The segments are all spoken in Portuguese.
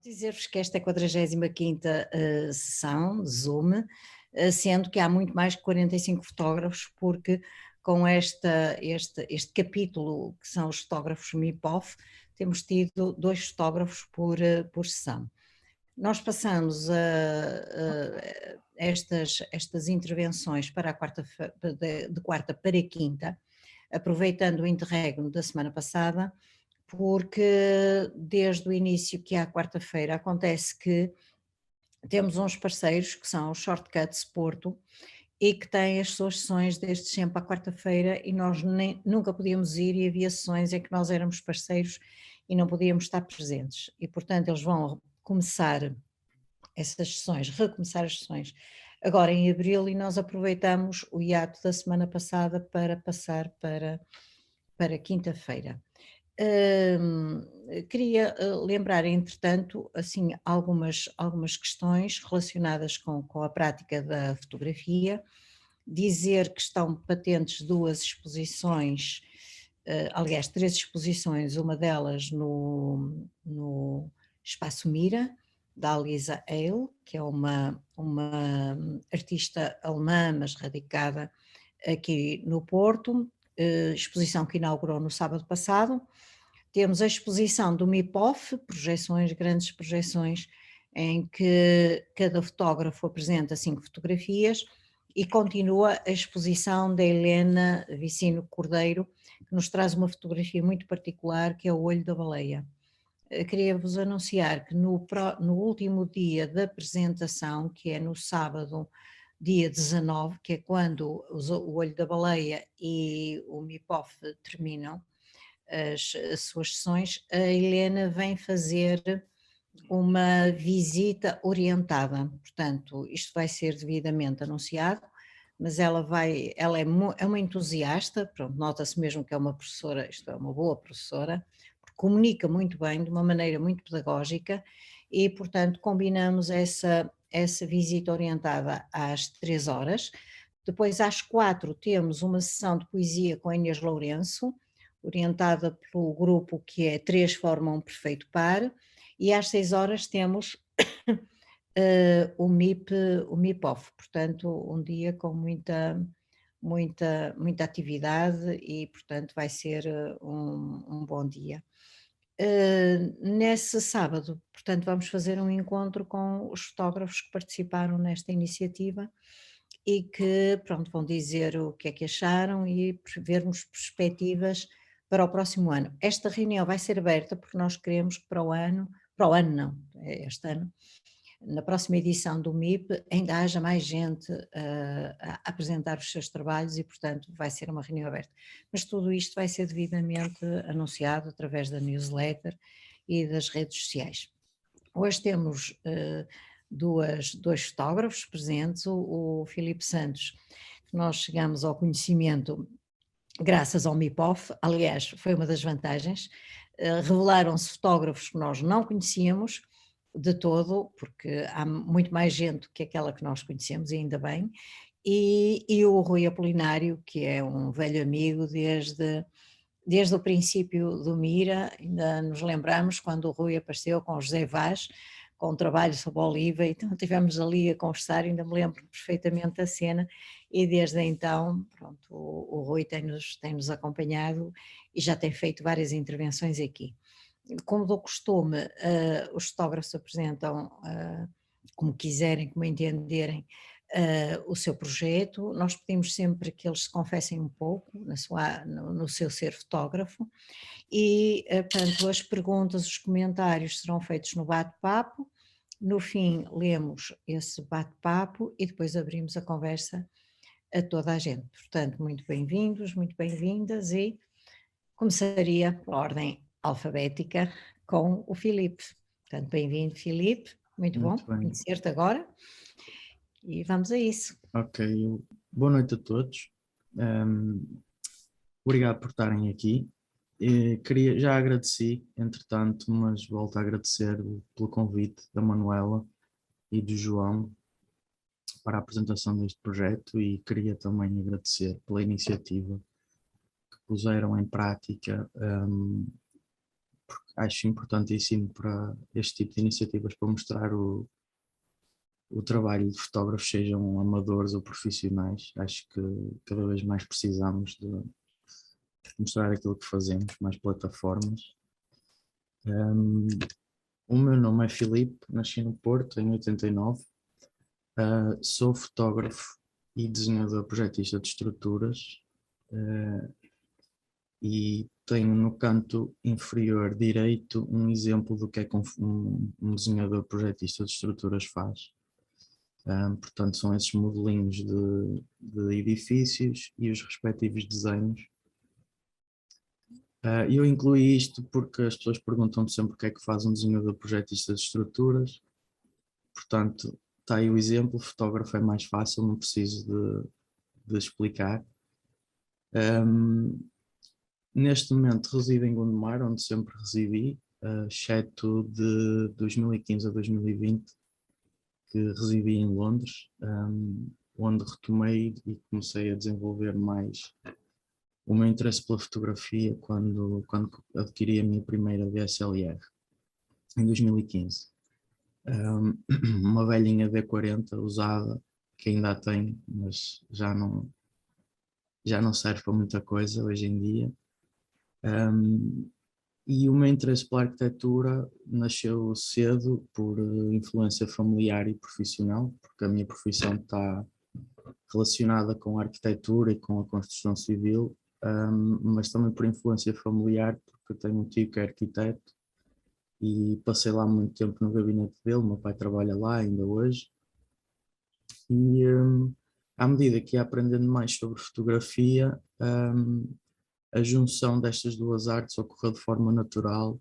Dizer-vos que esta é a 45ª sessão de Zoom, sendo que há muito mais que 45 fotógrafos, porque com este capítulo, que são os fotógrafos MIPOF, temos tido 2 fotógrafos por sessão. Nós passamos estas intervenções para a de quarta para quinta, aproveitando o interregno da semana passada, porque desde o início, que é a quarta-feira, acontece que temos uns parceiros que são os Shortcuts Porto e que têm as suas sessões desde sempre à quarta-feira, e nós nunca podíamos ir, e havia sessões em que nós éramos parceiros e não podíamos estar presentes, e portanto eles vão começar essas sessões, recomeçar as sessões agora em abril, e nós aproveitamos o hiato da semana passada para passar para quinta-feira. Queria lembrar, entretanto, assim, algumas questões relacionadas com a prática da fotografia, dizer que estão patentes 2 exposições, aliás 3 exposições, uma delas no Espaço Mira, da Lisa Eil, que é uma artista alemã, mas radicada aqui no Porto, exposição que inaugurou no sábado passado. Temos a exposição do MIPOF, grandes projeções, em que cada fotógrafo apresenta 5 fotografias, e continua a exposição da Helena Vicino Cordeiro, que nos traz uma fotografia muito particular, que é o olho da baleia. Queria-vos anunciar que no último dia da apresentação, que é no sábado, dia 19, que é quando o olho da baleia e o MIPOF terminam as suas sessões, a Helena vem fazer uma visita orientada, portanto isto vai ser devidamente anunciado, mas ela é uma entusiasta, pronto, nota-se mesmo que é uma professora, isto é uma boa professora, porque comunica muito bem, de uma maneira muito pedagógica, e portanto combinamos essa visita orientada às 3 horas, depois às 4 temos uma sessão de poesia com a Inês Lourenço, orientada pelo grupo que é 3 formam um perfeito par, e às 6 horas temos o MIPOF, portanto um dia com muita atividade, e portanto vai ser um bom dia. Nesse sábado, portanto, vamos fazer um encontro com os fotógrafos que participaram nesta iniciativa e que, pronto, vão dizer o que é que acharam e vermos perspectivas para o próximo ano. Esta reunião vai ser aberta porque nós queremos que para o ano não, é este ano, na próxima edição do MIP ainda haja mais gente a apresentar os seus trabalhos, e portanto vai ser uma reunião aberta. Mas tudo isto vai ser devidamente anunciado através da newsletter e das redes sociais. Hoje temos dois fotógrafos presentes, o Filipe Santos, que nós chegamos ao conhecimento graças ao MIPOF, aliás foi uma das vantagens, revelaram-se fotógrafos que nós não conhecíamos de todo, porque há muito mais gente que aquela que nós conhecemos, e ainda bem, e o Rui Apolinário, que é um velho amigo desde o princípio do Mira, ainda nos lembramos quando o Rui apareceu com o José Vaz, com um trabalho sobre a oliva, então estivemos ali a conversar, ainda me lembro perfeitamente da cena, e desde então, pronto, o Rui tem-nos acompanhado e já tem feito várias intervenções aqui. Como do costume, os fotógrafos apresentam como quiserem, como entenderem, o seu projeto. Nós pedimos sempre que eles se confessem um pouco no seu ser fotógrafo, e portanto as perguntas, os comentários serão feitos no bate-papo. No fim lemos esse bate-papo e depois abrimos a conversa a toda a gente. Portanto, muito bem-vindos, muito bem-vindas, e começaria pela ordem alfabética com o Filipe. Portanto, bem-vindo, Filipe, muito bom Muito bem. conhecer-te agora, e vamos a isso. Ok, boa noite a todos. Obrigado por estarem aqui. Já agradeci, entretanto, mas volto a agradecer pelo convite da Manuela e do João para a apresentação deste projeto, e queria também agradecer pela iniciativa que puseram em prática, porque acho importantíssimo para este tipo de iniciativas, para mostrar o trabalho de fotógrafos, sejam amadores ou profissionais. Acho que cada vez mais precisamos de mostrar aquilo que fazemos, mais plataformas. O meu nome é Filipe, nasci no Porto em 89, sou fotógrafo e desenhador projetista de estruturas, e tenho no canto inferior direito um exemplo do que é que um desenhador projetista de estruturas faz. Portanto, são esses modelinhos de edifícios e os respectivos desenhos. Eu incluí isto porque as pessoas perguntam-me sempre o que é que faz um desenhador projetista de estruturas. Portanto, está aí o exemplo, fotógrafo é mais fácil, não preciso de explicar. Neste momento resido em Gondomar, onde sempre residi, exceto de 2015 a 2020, que residi em Londres, onde retomei e comecei a desenvolver mais o meu interesse pela fotografia quando adquiri a minha primeira DSLR, em 2015. Uma velhinha D40 usada, que ainda a tenho, mas já não serve para muita coisa hoje em dia. E o meu interesse pela arquitetura nasceu cedo por influência familiar e profissional, porque a minha profissão está relacionada com a arquitetura e com a construção civil, mas também por influência familiar, porque eu tenho um tio que é arquiteto e passei lá muito tempo no gabinete dele, meu pai trabalha lá ainda hoje, e à medida que ia aprendendo mais sobre fotografia, a junção destas duas artes ocorreu de forma natural,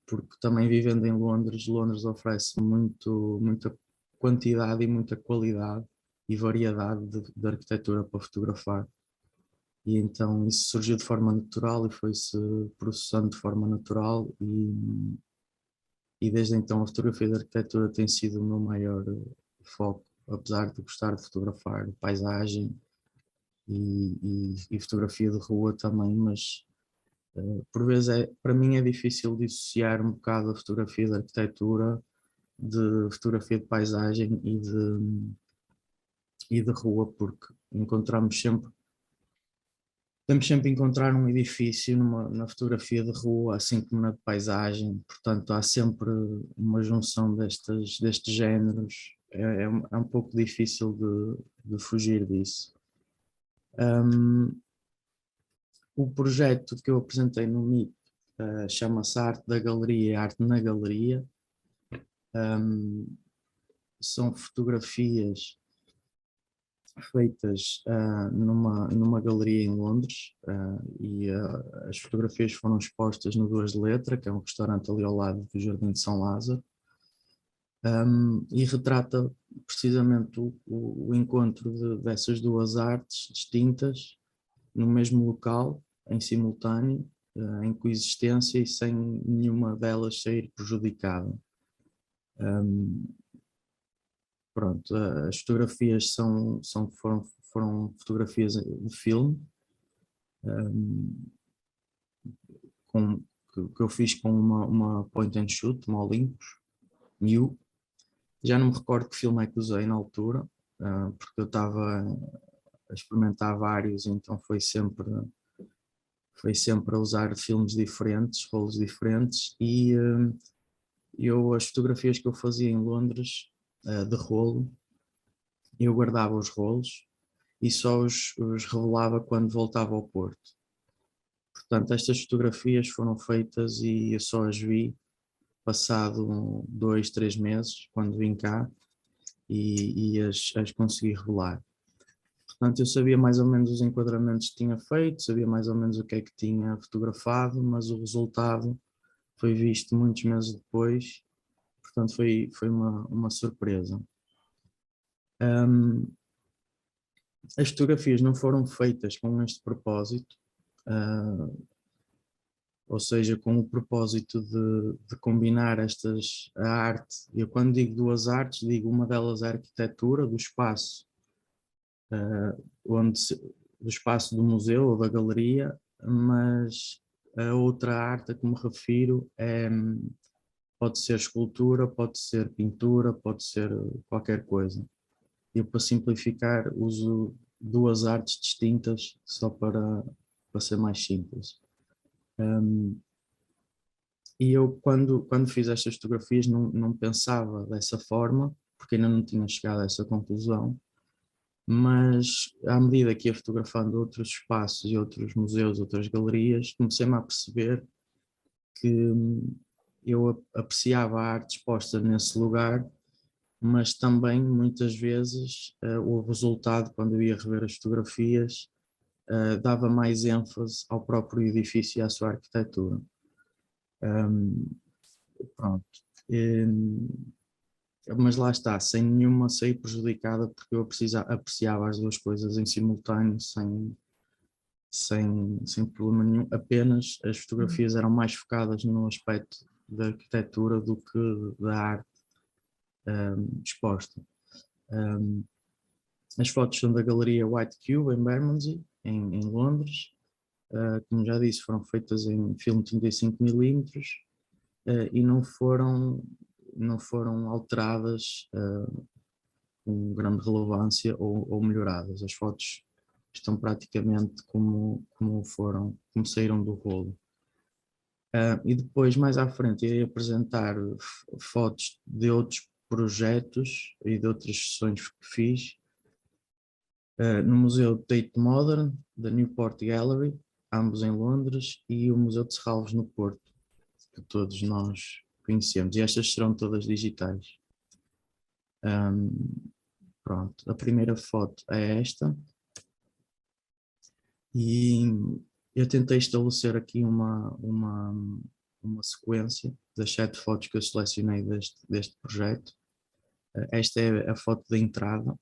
porque também vivendo em Londres, Londres oferece muita quantidade e muita qualidade e variedade de arquitetura para fotografar. E então isso surgiu de forma natural e foi-se processando de forma natural, e desde então a fotografia de arquitetura tem sido o meu maior foco, apesar de gostar de fotografar paisagem e fotografia de rua também, mas por vezes para mim é difícil dissociar um bocado a fotografia de arquitetura de fotografia de paisagem e de rua, porque temos sempre encontrar um edifício na fotografia de rua, assim como na de paisagem, portanto há sempre uma junção destes géneros, é um pouco difícil de fugir disso. O projeto que eu apresentei no MIP chama-se Arte da Galeria e Arte na Galeria. São fotografias feitas numa galeria em Londres, e as fotografias foram expostas no Duas de Letra, que é um restaurante ali ao lado do Jardim de São Lázaro, e retrata precisamente o encontro dessas duas artes distintas no mesmo local, em simultâneo, em coexistência e sem nenhuma delas sair prejudicada. Pronto, as fotografias foram fotografias de filme, que eu fiz com uma point and shoot, uma Olympus, New. Já não me recordo que filme é que usei na altura, porque eu estava a experimentar vários, então foi sempre a usar filmes diferentes, rolos diferentes, e as fotografias que eu fazia em Londres, de rolo, eu guardava os rolos e só os revelava quando voltava ao Porto. Portanto, estas fotografias foram feitas e eu só as vi passado 2, 3 meses, quando vim cá, e as consegui revelar. Portanto, eu sabia mais ou menos os enquadramentos que tinha feito, sabia mais ou menos o que é que tinha fotografado, mas o resultado foi visto muitos meses depois, portanto foi uma surpresa. As fotografias não foram feitas com este propósito, ou seja, com o propósito de combinar a arte. Eu quando digo duas artes, digo uma delas a arquitetura do espaço, do espaço do museu ou da galeria, mas a outra arte a que me refiro pode ser escultura, pode ser pintura, pode ser qualquer coisa. Eu, para simplificar, uso duas artes distintas só para ser mais simples. E eu, quando fiz estas fotografias, não pensava dessa forma, porque ainda não tinha chegado a essa conclusão, mas à medida que ia fotografando outros espaços e outros museus, outras galerias, comecei-me a perceber que eu apreciava a arte exposta nesse lugar, mas também muitas vezes o resultado, quando eu ia rever as fotografias, dava mais ênfase ao próprio edifício e à sua arquitetura. Pronto. Mas lá está, sem nenhuma sair prejudicada, porque eu apreciava as duas coisas em simultâneo, sem problema nenhum. Apenas as fotografias eram mais focadas no aspecto da arquitetura do que da arte exposta. As fotos são da galeria White Cube em Bermondsey, em Londres. Como já disse, foram feitas em filme 35mm e não foram alteradas com grande relevância ou melhoradas. As fotos estão praticamente como saíram do rolo. E depois, mais à frente, irei apresentar fotos de outros projetos e de outras sessões que fiz no Museu Tate Modern, da Newport Gallery, ambos em Londres, e o Museu de Serralves no Porto, que todos nós conhecemos, e estas serão todas digitais. Pronto, a primeira foto é esta, e eu tentei estabelecer aqui uma sequência das 7 fotos que eu selecionei deste projeto. Esta é a foto da entrada,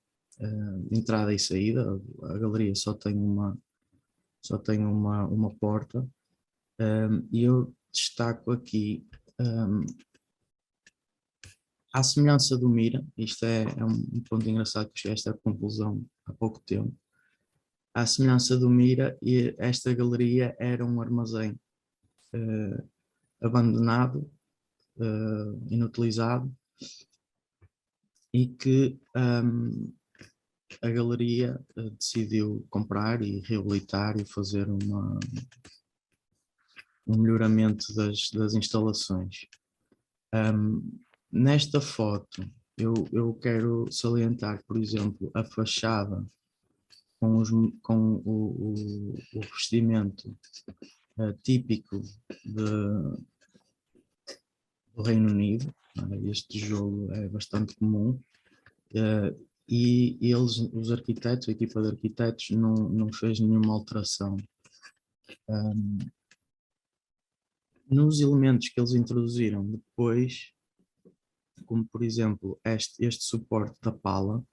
entrada e saída. A galeria só tem uma porta, e eu destaco aqui, à semelhança do Mira, isto é um ponto engraçado que cheguei a esta conclusão há pouco tempo. À semelhança do Mira, esta galeria era um armazém abandonado, inutilizado, e que a galeria decidiu comprar e reabilitar e fazer um melhoramento das instalações. Nesta foto, eu quero salientar, por exemplo, a fachada com o revestimento típico do Reino Unido. Este tijolo é bastante comum, e eles, os arquitetos, a equipa de arquitetos, não fez nenhuma alteração. Nos elementos que eles introduziram depois, como por exemplo este suporte da pala,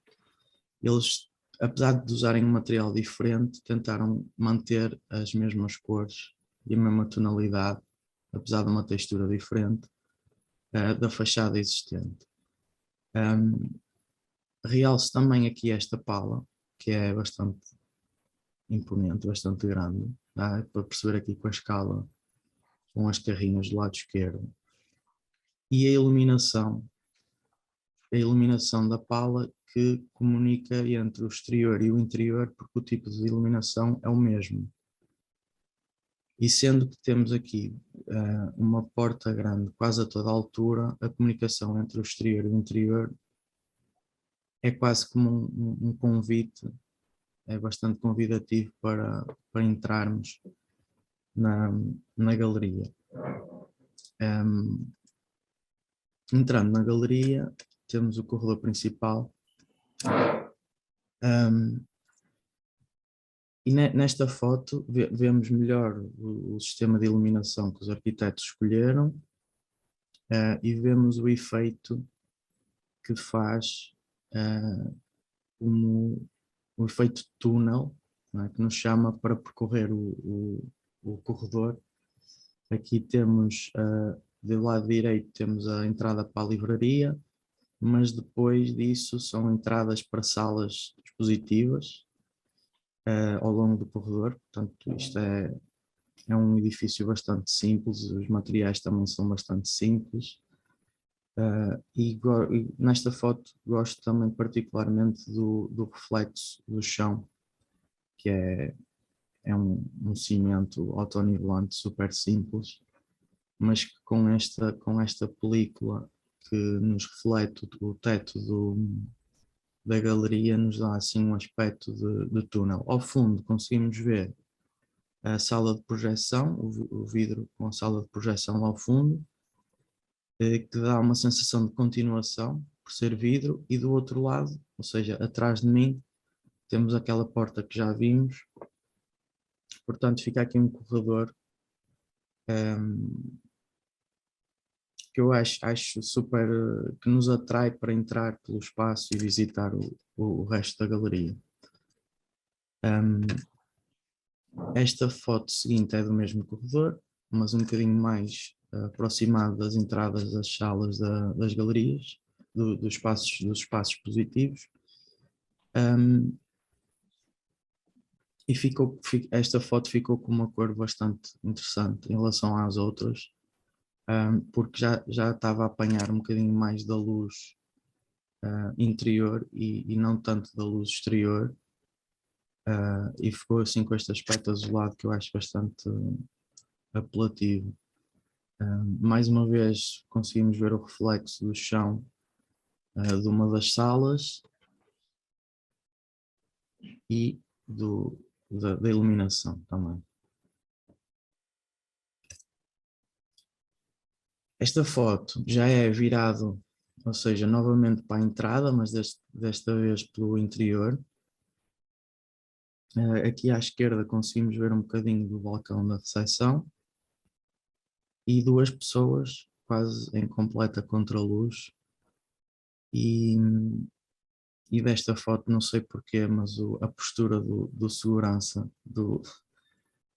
eles, apesar de usarem um material diferente, tentaram manter as mesmas cores e a mesma tonalidade, apesar de uma textura diferente, da fachada existente. Realço também aqui esta pala, que é bastante imponente, bastante grande, para perceber aqui com a escala, com as carrinhas do lado esquerdo. E a iluminação da pala, que comunica entre o exterior e o interior, porque o tipo de iluminação é o mesmo. E sendo que temos aqui uma porta grande quase a toda a altura, a comunicação entre o exterior e o interior é quase como um convite, é bastante convidativo para entrarmos na galeria. Entrando na galeria, temos o corredor principal, e nesta foto vemos melhor o sistema de iluminação que os arquitetos escolheram, e vemos o efeito que faz como o efeito de túnel, não é? Que nos chama para percorrer o corredor. Aqui temos, do lado direito, temos a entrada para a livraria, mas depois disso são entradas para salas expositivas ao longo do corredor. Portanto, isto é É um edifício bastante simples, os materiais também são bastante simples. E nesta foto gosto também particularmente do reflexo do chão, que é um cimento autonivelante super simples, mas que com esta película que nos reflete o teto da galeria nos dá assim um aspecto de túnel. Ao fundo conseguimos ver a sala de projeção, o vidro com a sala de projeção ao fundo, que dá uma sensação de continuação por ser vidro, e do outro lado, ou seja, atrás de mim, temos aquela porta que já vimos, portanto fica aqui um corredor que eu acho super, que nos atrai para entrar pelo espaço e visitar o resto da galeria. Esta foto seguinte é do mesmo corredor, mas um bocadinho mais aproximado das entradas das salas das galerias, dos espaços positivos. E esta foto ficou com uma cor bastante interessante em relação às outras, porque já estava a apanhar um bocadinho mais da luz interior e não tanto da luz exterior, e ficou assim com este aspecto azulado que eu acho bastante apelativo. Mais uma vez conseguimos ver o reflexo do chão de uma das salas e da iluminação também. Esta foto já é virado, ou seja, novamente para a entrada, mas desta vez pelo interior. Aqui à esquerda conseguimos ver um bocadinho do balcão da recepção e duas pessoas quase em completa contraluz, e, e desta foto não sei porquê, mas a postura do segurança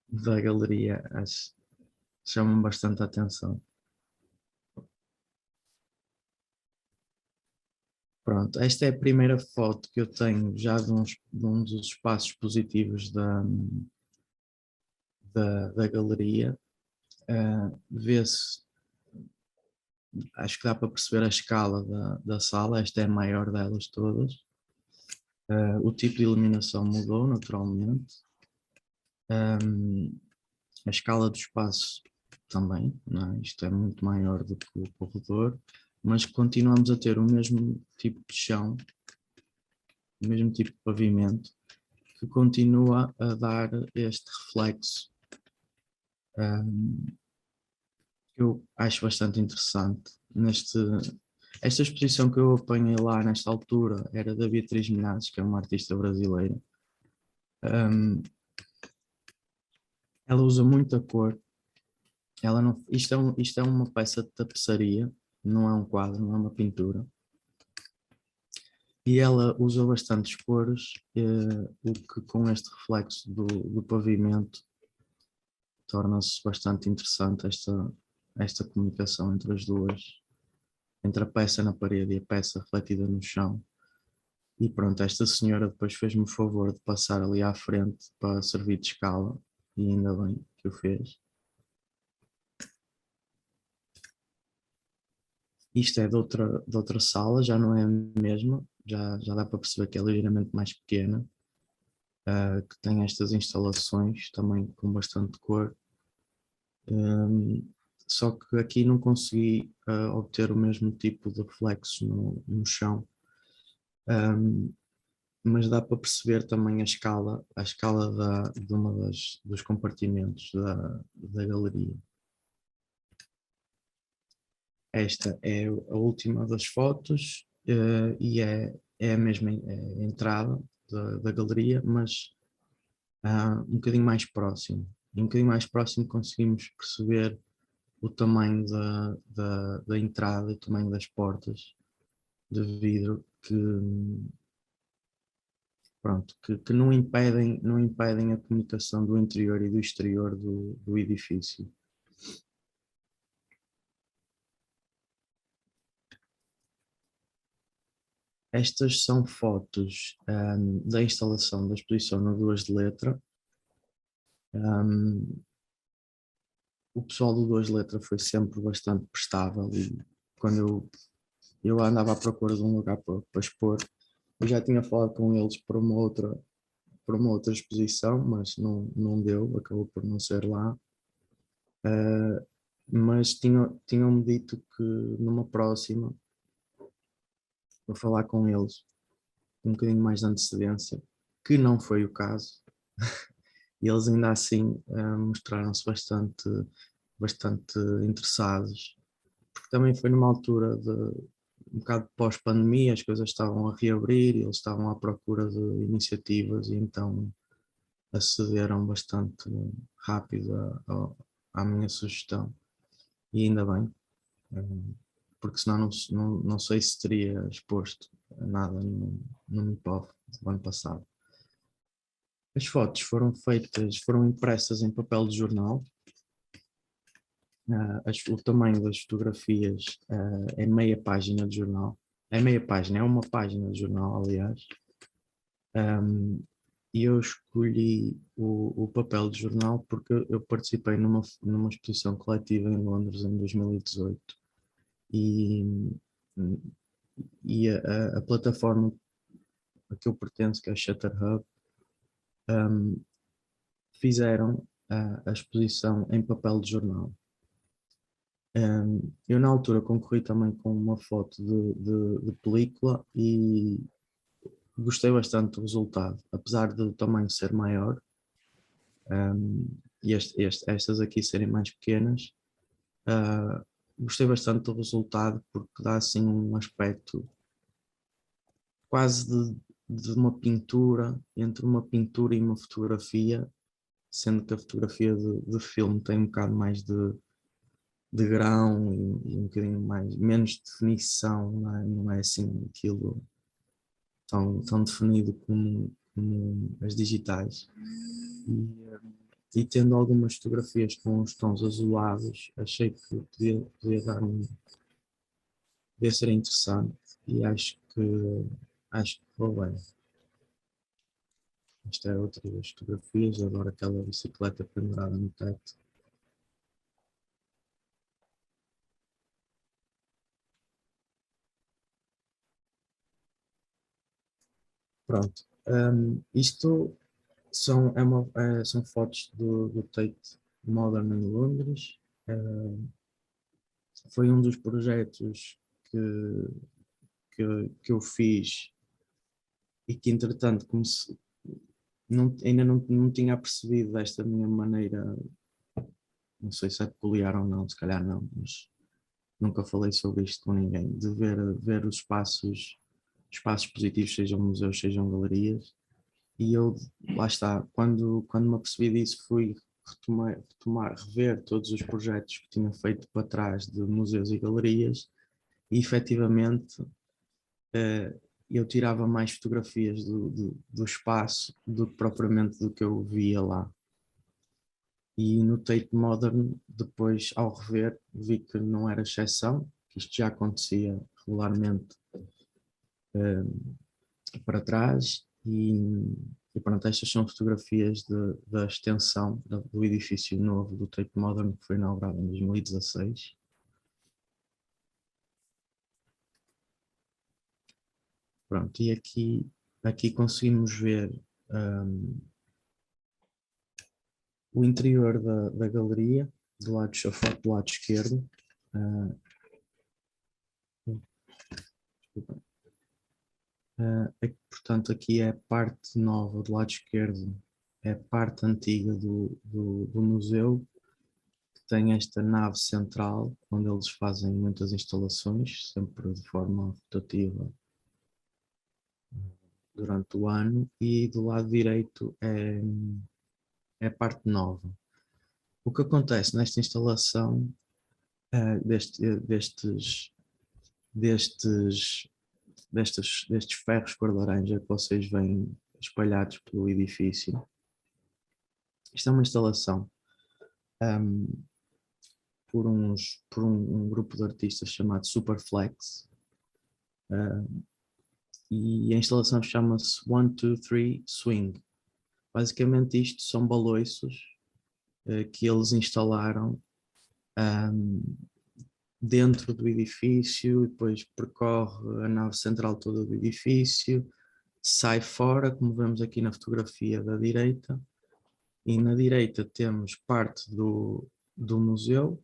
da galeria chama bastante a atenção. Pronto, esta é a primeira foto que eu tenho já de um dos espaços positivos da galeria. Vê-se, acho que dá para perceber a escala da sala, esta é a maior delas todas. O tipo de iluminação mudou naturalmente. A escala do espaço também, não é? Isto é muito maior do que o corredor, mas continuamos a ter o mesmo tipo de chão, o mesmo tipo de pavimento, que continua a dar este reflexo, que eu acho bastante interessante. Esta exposição que eu apanhei lá nesta altura era da Beatriz Menazes, que é uma artista brasileira. Ela usa muita cor. Ela não, isto é uma peça de tapeçaria, não é um quadro, não é uma pintura. E ela usa bastantes cores, o que com este reflexo do pavimento torna-se bastante interessante esta comunicação entre as duas, entre a peça na parede e a peça refletida no chão. E pronto, esta senhora depois fez-me o favor de passar ali à frente para servir de escala, e ainda bem que o fez. Isto é de outra sala, já não é a mesma, já dá para perceber que é ligeiramente mais pequena, que tem estas instalações também com bastante cor. Só que aqui não consegui obter o mesmo tipo de reflexo no chão. Mas dá para perceber também a escala de uma dos compartimentos da galeria. Esta é a última das fotos, e é a mesma entrada da galeria, mas um bocadinho mais próximo. E um bocadinho mais próximo conseguimos perceber o tamanho da entrada e o tamanho das portas de vidro pronto, que não impedem a comunicação do interior e do exterior do edifício. Estas são fotos da instalação da exposição no Duas de Letra. o pessoal do Duas Letras foi sempre bastante prestável e quando eu andava à procura de um lugar para expor, eu já tinha falado com eles para uma outra exposição, mas não deu, acabou por não ser lá. Mas tinham-me dito que numa próxima, vou falar com eles com um bocadinho mais de antecedência, que não foi o caso. E eles ainda assim mostraram-se bastante interessados, porque também foi numa altura de um bocado pós-pandemia, as coisas estavam a reabrir e eles estavam à procura de iniciativas e então acederam bastante rápido à minha sugestão. E ainda bem, porque senão não sei se teria exposto nada no MIPOF do ano passado. As fotos foram impressas em papel de jornal. O tamanho das fotografias é meia página de jornal. É meia página, é uma página de jornal, aliás. E eu escolhi o papel de jornal porque eu participei numa exposição coletiva em Londres em 2018 e, a plataforma a que eu pertenço, que é a Shutter Hub, fizeram a exposição em papel de jornal. Eu na altura concorri também com uma foto de película e gostei bastante do resultado, apesar do tamanho ser maior e estas aqui serem mais pequenas. Gostei bastante do resultado porque dá assim um aspecto quase de uma pintura, entre uma pintura e uma fotografia, sendo que a fotografia de filme tem um bocado mais de grão e um bocadinho menos definição, não é assim aquilo tão definido como as digitais. E tendo algumas fotografias com os tons azulados, achei que podia ser interessante e acho que foi bem. Esta é outra das fotografias, agora aquela bicicleta pendurada no teto. Pronto. Isto são fotos do Tate Modern em Londres. Foi um dos projetos que eu fiz e que, entretanto, ainda não tinha percebido desta minha maneira, não sei se é peculiar ou não, se calhar não, mas nunca falei sobre isto com ninguém, de ver os espaços positivos, sejam museus, sejam galerias, e eu, lá está, quando me apercebi disso, fui rever todos os projetos que tinha feito para trás de museus e galerias, e efetivamente eu tirava mais fotografias do espaço do que propriamente do que eu via lá. E no Tate Modern, depois, ao rever, vi que não era exceção, que isto já acontecia regularmente para trás e pronto, estas são fotografias da extensão do edifício novo do Tate Modern que foi inaugurado em 2016. Pronto, e aqui conseguimos ver o interior da galeria, a foto do lado esquerdo. Portanto, aqui é a parte nova do lado esquerdo, é a parte antiga do museu, que tem esta nave central, onde eles fazem muitas instalações, sempre de forma rotativa durante o ano, e do lado direito é a parte nova. O que acontece nesta instalação destes ferros cor de laranja que vocês veem espalhados pelo edifício. Isto é uma instalação por um grupo de artistas chamado Superflex, e a instalação chama-se 1, 2, 3 Swing. Basicamente isto são baloiços que eles instalaram dentro do edifício, e depois percorre a nave central toda do edifício, sai fora, como vemos aqui na fotografia da direita, e na direita temos parte do museu,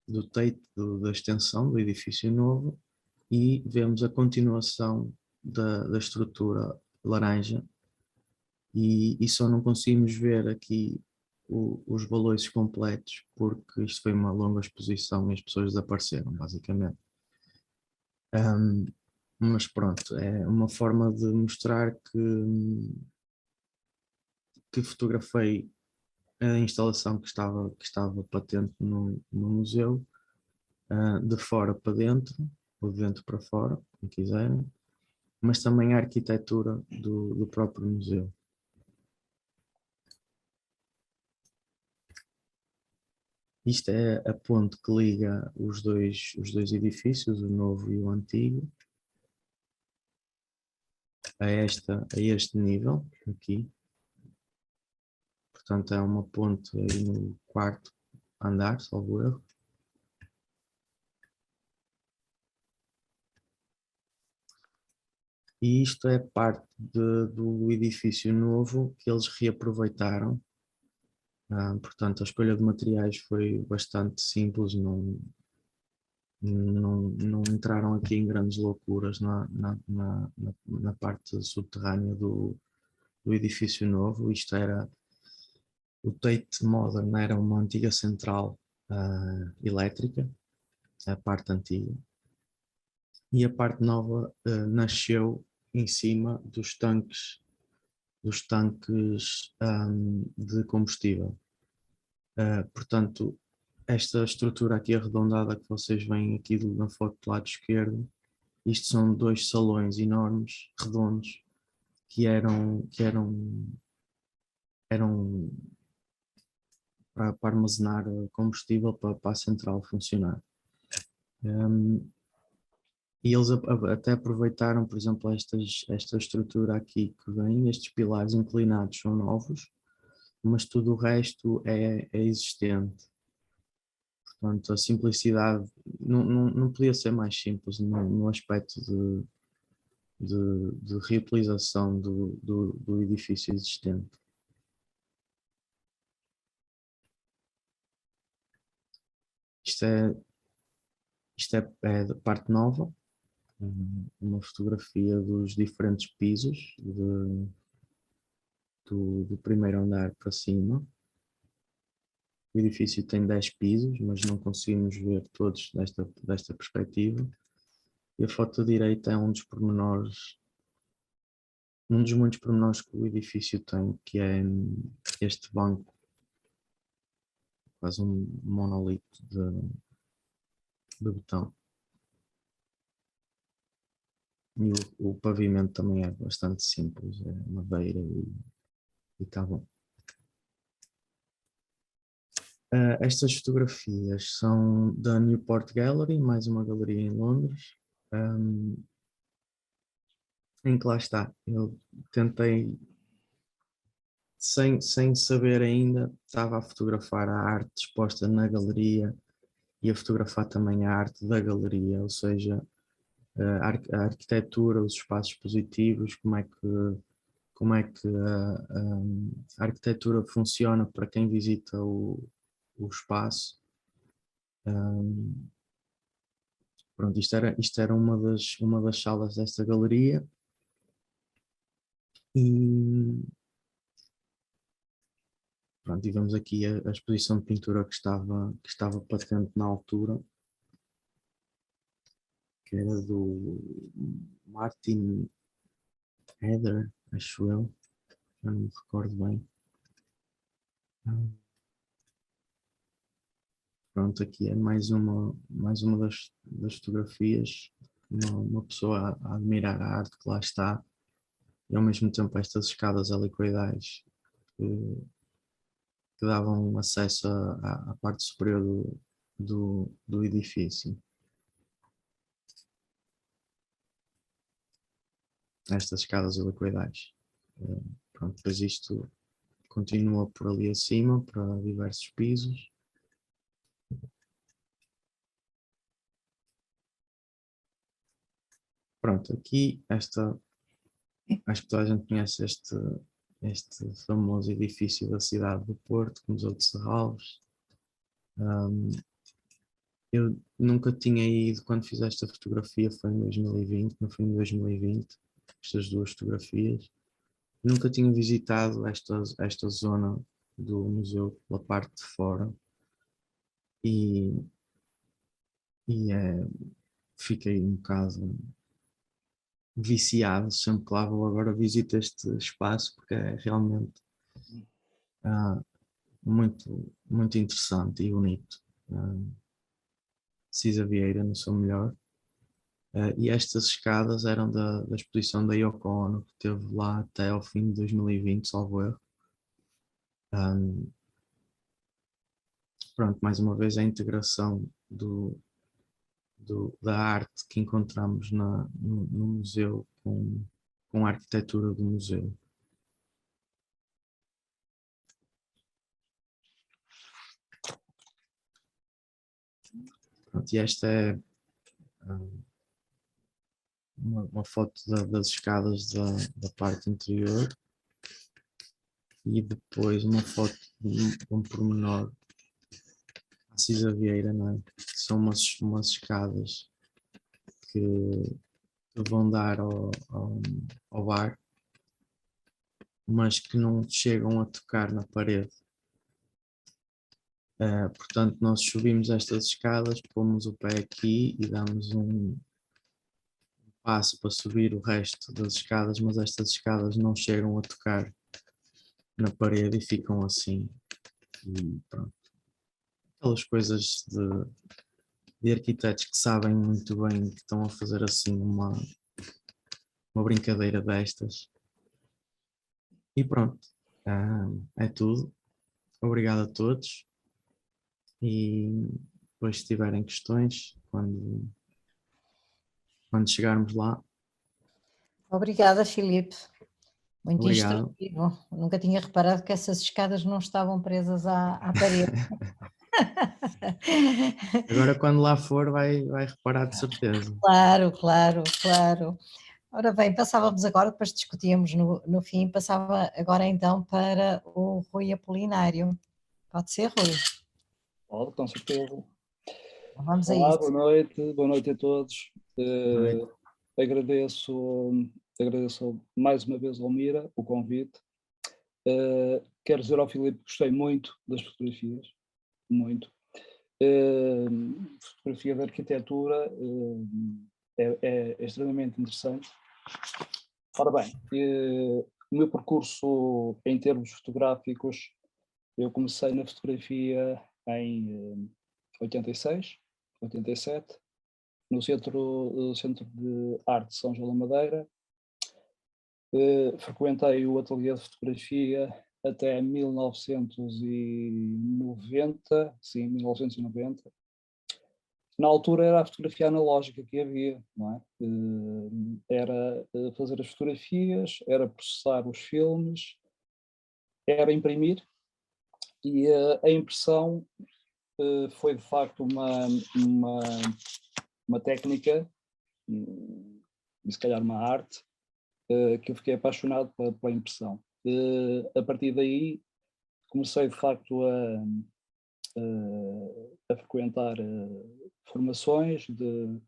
do teito da extensão do edifício novo, e vemos a continuação da estrutura laranja, e só não conseguimos ver aqui os balões completos porque isto foi uma longa exposição e as pessoas desapareceram, basicamente. Mas pronto, é uma forma de mostrar que fotografei a instalação que estava patente no museu, de fora para dentro, ou de dentro para fora, como quiserem, mas também a arquitetura do próprio museu. Isto é a ponte que liga os dois edifícios, o novo e o antigo, a este nível aqui. Portanto, é uma ponte aí no quarto andar, salvo erro. E isto é parte do edifício novo que eles reaproveitaram. Portanto, a escolha de materiais foi bastante simples, não entraram aqui em grandes loucuras na parte subterrânea do edifício novo. Isto era, o Tate Modern era uma antiga central elétrica, a parte antiga, e a parte nova nasceu em cima dos tanques de combustível. Portanto, esta estrutura aqui arredondada que vocês veem aqui na foto do lado esquerdo, isto são dois salões enormes, redondos, que eram para armazenar combustível para a central funcionar. E eles até aproveitaram, por exemplo, esta estrutura aqui que vem, estes pilares inclinados são novos, mas tudo o resto é existente. Portanto, a simplicidade não podia ser mais simples no aspecto de reutilização do edifício existente. Isto é da parte nova, uma fotografia dos diferentes pisos do primeiro andar para cima. O edifício tem 10 pisos, mas não conseguimos ver todos desta perspectiva. E a foto direita é um dos pormenores, um dos muitos pormenores que o edifício tem, que é este banco, quase um monolito de betão. E o pavimento também é bastante simples, é madeira e está bom. Estas fotografias são da Newport Gallery, mais uma galeria em Londres, em que lá está. Eu tentei, sem saber ainda, estava a fotografar a arte exposta na galeria e a fotografar também a arte da galeria, ou seja, a arquitetura, os espaços positivos, como é que a arquitetura funciona para quem visita o espaço. Pronto, isto era uma das salas desta galeria, e pronto, tivemos aqui a exposição de pintura que estava patente na altura, que era do Martin Eder, acho eu, já não me recordo bem. Pronto, aqui é mais uma das fotografias, uma pessoa a admirar a arte que lá está, e ao mesmo tempo estas escadas helicoidais que davam acesso à parte superior do edifício. Estas escadas helicoidais. Pronto, depois isto continua por ali acima, para diversos pisos. pronto, aqui acho que toda a gente conhece este famoso edifício da cidade do Porto, o Museu de Serralves. Eu nunca tinha ido, quando fiz esta fotografia, foi em 2020, no fim de 2020, estas duas fotografias. Nunca tinha visitado esta zona do museu pela parte de fora e, fiquei um bocado viciado, sempre que lá vou agora visito este espaço porque é realmente muito, muito interessante e bonito. Cisa Vieira no seu melhor. E estas escadas eram da exposição da Yoko Ono, que esteve lá até ao fim de 2020, salvo erro. Pronto, mais uma vez a integração da arte que encontramos no museu com a arquitetura do museu. Pronto, e esta é uma foto das escadas da parte interior e depois uma foto de um pormenor à Cisa Vieira, não é? São umas escadas que vão dar ao bar, mas que não chegam a tocar na parede. Portanto, nós subimos estas escadas, pomos o pé aqui e damos um passo para subir o resto das escadas, mas estas escadas não chegam a tocar na parede e ficam assim. E pronto. Aquelas coisas de arquitetos que sabem muito bem que estão a fazer assim uma brincadeira destas. E pronto, é tudo. Obrigado a todos. E depois, se tiverem questões, quando chegarmos lá. Obrigada, Filipe. Muito Obrigado. instrutivo. Nunca tinha reparado que essas escadas não estavam presas à parede. Agora, quando lá for, vai reparar de certeza. Claro, claro, claro. Ora bem, passávamos agora, depois discutíamos no fim, passava agora então para o Rui Apolinário. Pode ser, Rui? Pode, com certeza. Vamos a Olá, isso. boa noite a todos. Agradeço mais uma vez ao Mira o convite. Quero dizer ao Filipe que gostei muito das fotografias, muito. Fotografia de arquitetura é extremamente interessante. Ora bem, o meu percurso em termos fotográficos, eu comecei na fotografia em 86, 87, no Centro de Arte de São João da Madeira. Frequentei o ateliê de fotografia até 1990, sim, 1990. Na altura era a fotografia analógica que havia, não é? Era fazer as fotografias, era processar os filmes, era imprimir, e a impressão foi de facto uma técnica, e se calhar uma arte, que eu fiquei apaixonado pela impressão. A partir daí comecei de facto a frequentar formações de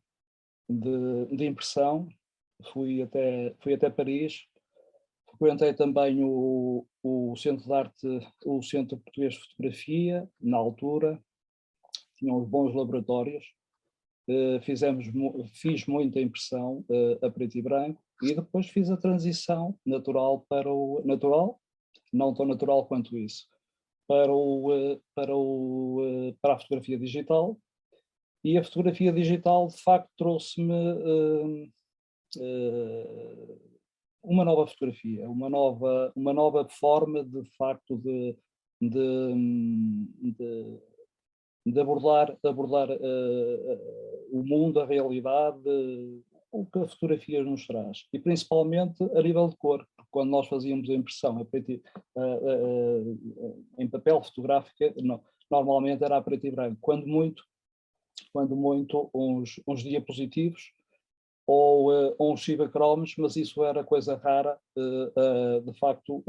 impressão. Fui até Paris, frequentei também o Centro de Arte, o Centro Português de Fotografia, na altura, tinham uns bons laboratórios. Fiz muita impressão a preto e branco, e depois fiz a transição natural para não tão natural quanto isso, para a fotografia digital. E a fotografia digital de facto trouxe-me uma nova fotografia, uma nova forma de facto de abordar o mundo, a realidade, o que a fotografia nos traz, e principalmente a nível de cor, porque quando nós fazíamos a impressão em papel fotográfico, normalmente era a preto e branco, quando muito uns diapositivos, ou uns cibacromes, mas isso era coisa rara. De facto,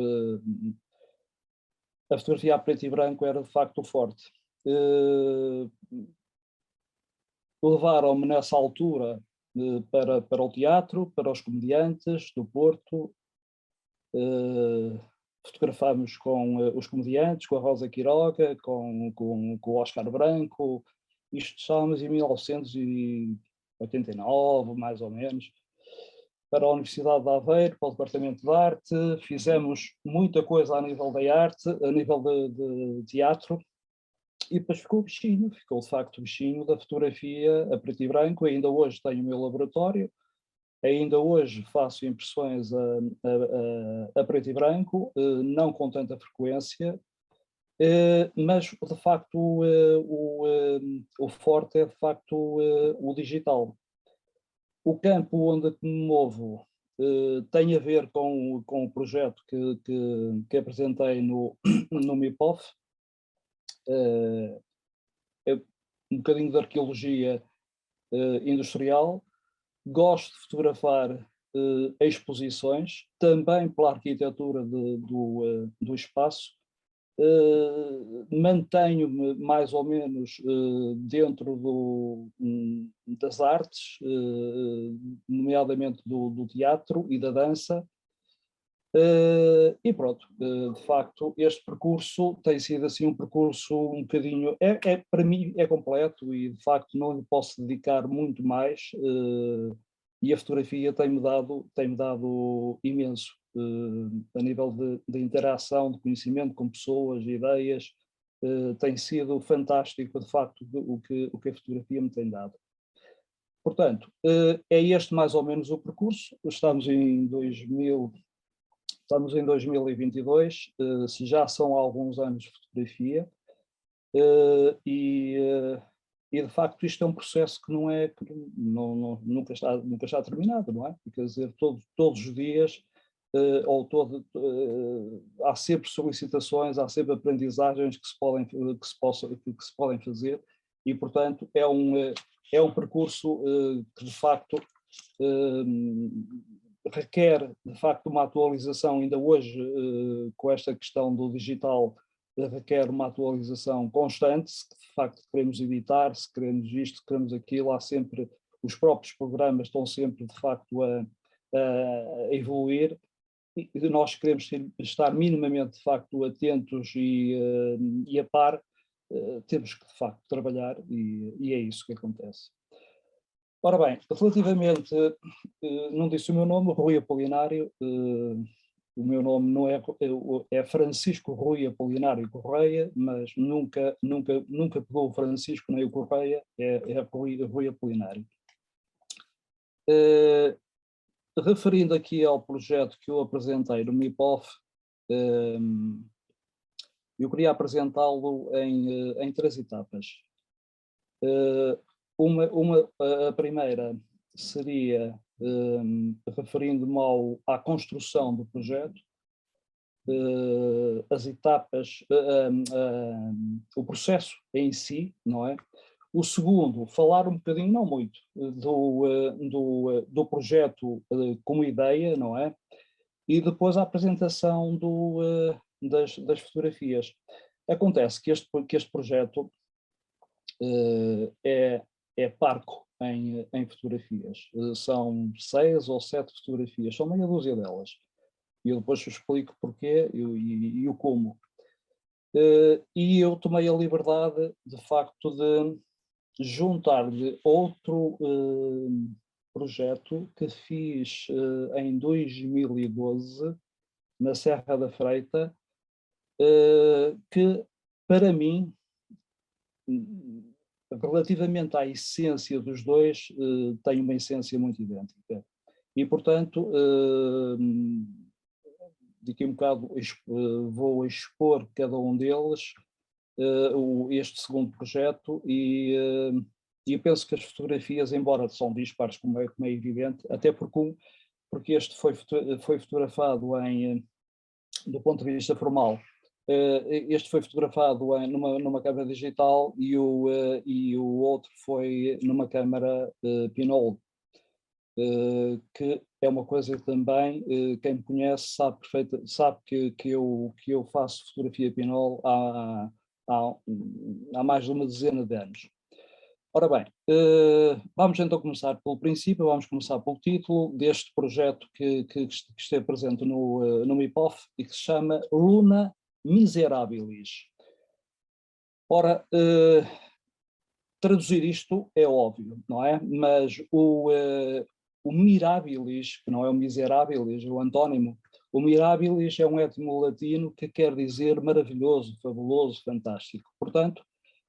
a fotografia a preto e branco era de facto forte. Levaram-me nessa altura para o teatro, para os comediantes do Porto. Fotografámos com os comediantes, com a Rosa Quiroga, com o Oscar Branco. Isto estávamos em 1989, mais ou menos, para a Universidade de Aveiro, para o Departamento de Arte. Fizemos muita coisa a nível da arte, a nível de teatro, e depois ficou o bichinho, ficou de facto o bichinho da fotografia a preto e branco. Ainda hoje tenho o meu laboratório, ainda hoje faço impressões a preto e branco, não com tanta frequência, mas de facto o forte é de facto o digital. O campo onde me movo tem a ver com o projeto que apresentei no MIPOF, um bocadinho de arqueologia industrial. Gosto de fotografar exposições, também pela arquitetura do espaço. Mantenho-me mais ou menos dentro das artes, nomeadamente do teatro e da dança. E pronto, de facto, este percurso tem sido assim um percurso um bocadinho, para mim é completo e de facto não lhe posso dedicar muito mais, e a fotografia tem-me dado imenso, a nível de interação, de conhecimento com pessoas, ideias. Tem sido fantástico de facto o que a fotografia me tem dado. Portanto, é este mais ou menos o percurso. Estamos em 2022, se já são alguns anos de fotografia, e de facto isto é um processo que nunca está terminado, não é? Quer dizer, todos os dias, há sempre solicitações, há sempre aprendizagens que se podem fazer, e portanto é um percurso que de facto requer de facto uma atualização. Ainda hoje, com esta questão do digital, requer uma atualização constante. Se de facto queremos editar, se queremos isto, se queremos aquilo, há sempre, os próprios programas estão sempre de facto a evoluir, e nós queremos estar minimamente de facto atentos e a par. Temos que de facto trabalhar, e é isso que acontece. Ora bem, relativamente, não disse o meu nome, Rui Apolinário. O meu nome não é Francisco Rui Apolinário Correia, mas nunca pegou o Francisco nem o Correia, é Rui Apolinário. Referindo aqui ao projeto que eu apresentei no MIPOF, eu queria apresentá-lo em 3 etapas. A primeira seria referindo-me à construção do projeto, as etapas, o processo em si, não é? O segundo, falar um bocadinho, não muito, do projeto como ideia, não é? E depois a apresentação das fotografias. Acontece que este projeto é parco em fotografias. São 6 ou 7 fotografias, são meia dúzia delas. E eu depois explico porquê e o como. E eu tomei a liberdade, de facto, de juntar-lhe outro projeto que fiz em 2012, na Serra da Freita, que, para mim, relativamente à essência dos dois, tem uma essência muito idêntica. E, portanto, daqui a um bocado vou expor cada um deles, este segundo projeto, e eu penso que as fotografias, embora são dispares, como é evidente, até porque este foi fotografado do ponto de vista formal. Este foi fotografado numa câmara digital e o outro foi numa câmara Pinhole. que é uma coisa que também quem me conhece sabe que eu faço fotografia pinhole há mais de uma dezena de anos. Ora bem, vamos então começar pelo princípio, vamos começar pelo título deste projeto que esteve presente no MIPOF e que se chama Luna Miserabilis. Ora, traduzir isto é óbvio, não é? Mas o mirabilis, que não é o miserabilis, é o antónimo, o mirabilis é um étimo latino que quer dizer maravilhoso, fabuloso, fantástico. Portanto,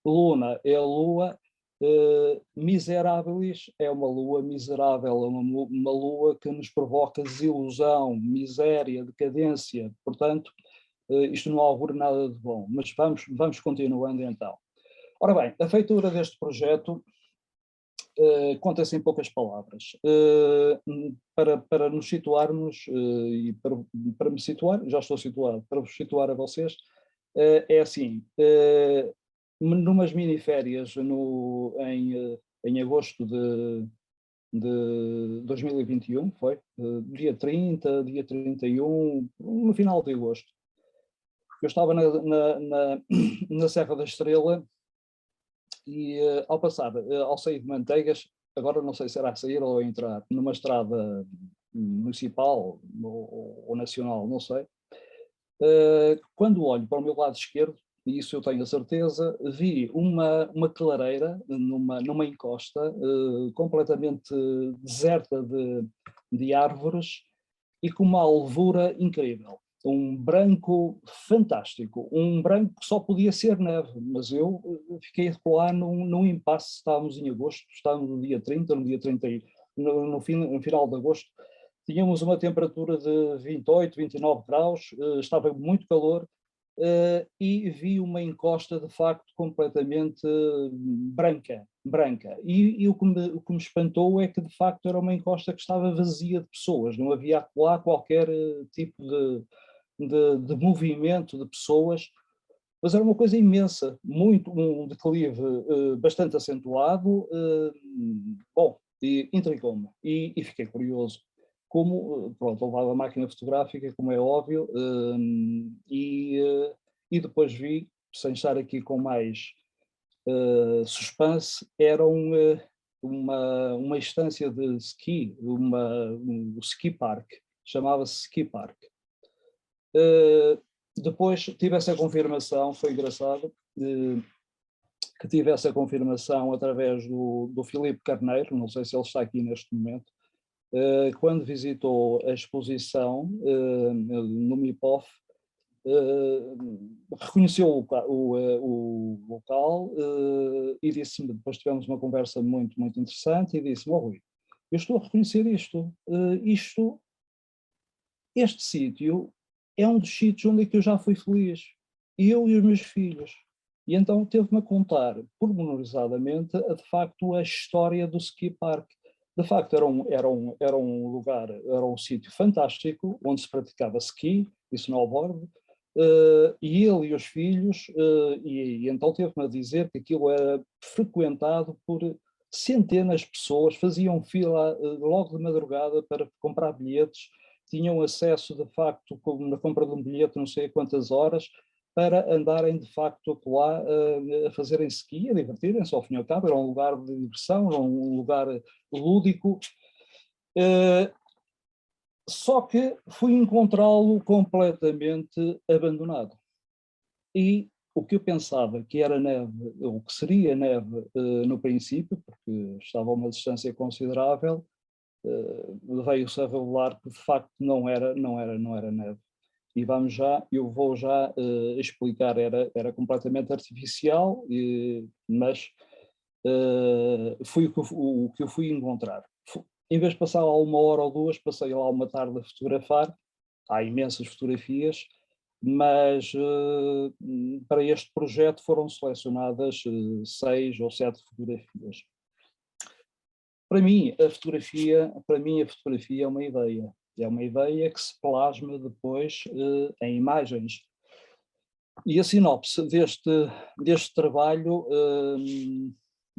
luna é a lua, miserabilis é uma lua miserável, é uma lua que nos provoca desilusão, miséria, decadência. Portanto, isto não augura nada de bom. Mas vamos continuando então. Ora bem, a feitura deste projeto conta-se em poucas palavras. Para nos situarmos, e para me situar, já estou situado, para vos situar a vocês, é assim, numas miniférias em agosto de 2021, foi? Dia 30, dia 31, no final de agosto. Eu estava na Serra da Estrela e ao sair de Manteigas, agora não sei se era a sair ou a entrar, numa estrada municipal ou nacional, não sei, quando olho para o meu lado esquerdo, e isso eu tenho a certeza, vi uma clareira numa encosta completamente deserta de árvores e com uma alvura incrível. Um branco fantástico, um branco que só podia ser neve, mas eu fiquei lá num impasse. Estávamos em agosto, estávamos no dia 30, no dia 30, no final de agosto, tínhamos uma temperatura de 28, 29 graus, estava muito calor, e vi uma encosta de facto completamente branca. E o que me espantou é que de facto era uma encosta que estava vazia de pessoas, não havia lá qualquer tipo de movimento de pessoas, mas era uma coisa imensa, um declive bastante acentuado, bom, e intrigou-me, e fiquei curioso. Como, pronto, levava a máquina fotográfica, como é óbvio, e depois vi, sem estar aqui com mais suspense, era uma estância de ski, um ski park, chamava-se Ski Park. Depois tive essa confirmação, foi engraçado, que tive essa confirmação através do Filipe Carneiro, não sei se ele está aqui neste momento, quando visitou a exposição no MIPOF, reconheceu o local e disse-me, depois tivemos uma conversa muito, muito interessante, e disse-me: "Oh, Rui, eu estou a reconhecer este sítio é um dos sítios onde é que eu já fui feliz, eu e os meus filhos." E então teve-me a contar, pormenorizadamente, de facto, a história do ski park. De facto, era um lugar, era um sítio fantástico, onde se praticava ski e snowboard, e ele e os filhos, e então teve-me a dizer que aquilo era frequentado por centenas de pessoas, faziam fila logo de madrugada para comprar bilhetes, tinham acesso, de facto, na compra de um bilhete, não sei a quantas horas, para andarem, de facto, lá a fazerem ski, a divertirem-se, ao fim e ao cabo. Era um lugar de diversão, era um lugar lúdico. Só que fui encontrá-lo completamente abandonado. E o que eu pensava que era neve, ou que seria neve no princípio, porque estava a uma distância considerável, veio-se a revelar que de facto não era neve. E eu vou já explicar, era completamente artificial, mas foi o que eu fui encontrar. Em vez de passar lá uma hora ou duas, passei lá uma tarde a fotografar. Há imensas fotografias, mas para este projeto foram selecionadas 6 ou 7 fotografias. Para mim, a fotografia é uma ideia. É uma ideia que se plasma depois em imagens. E a sinopse deste trabalho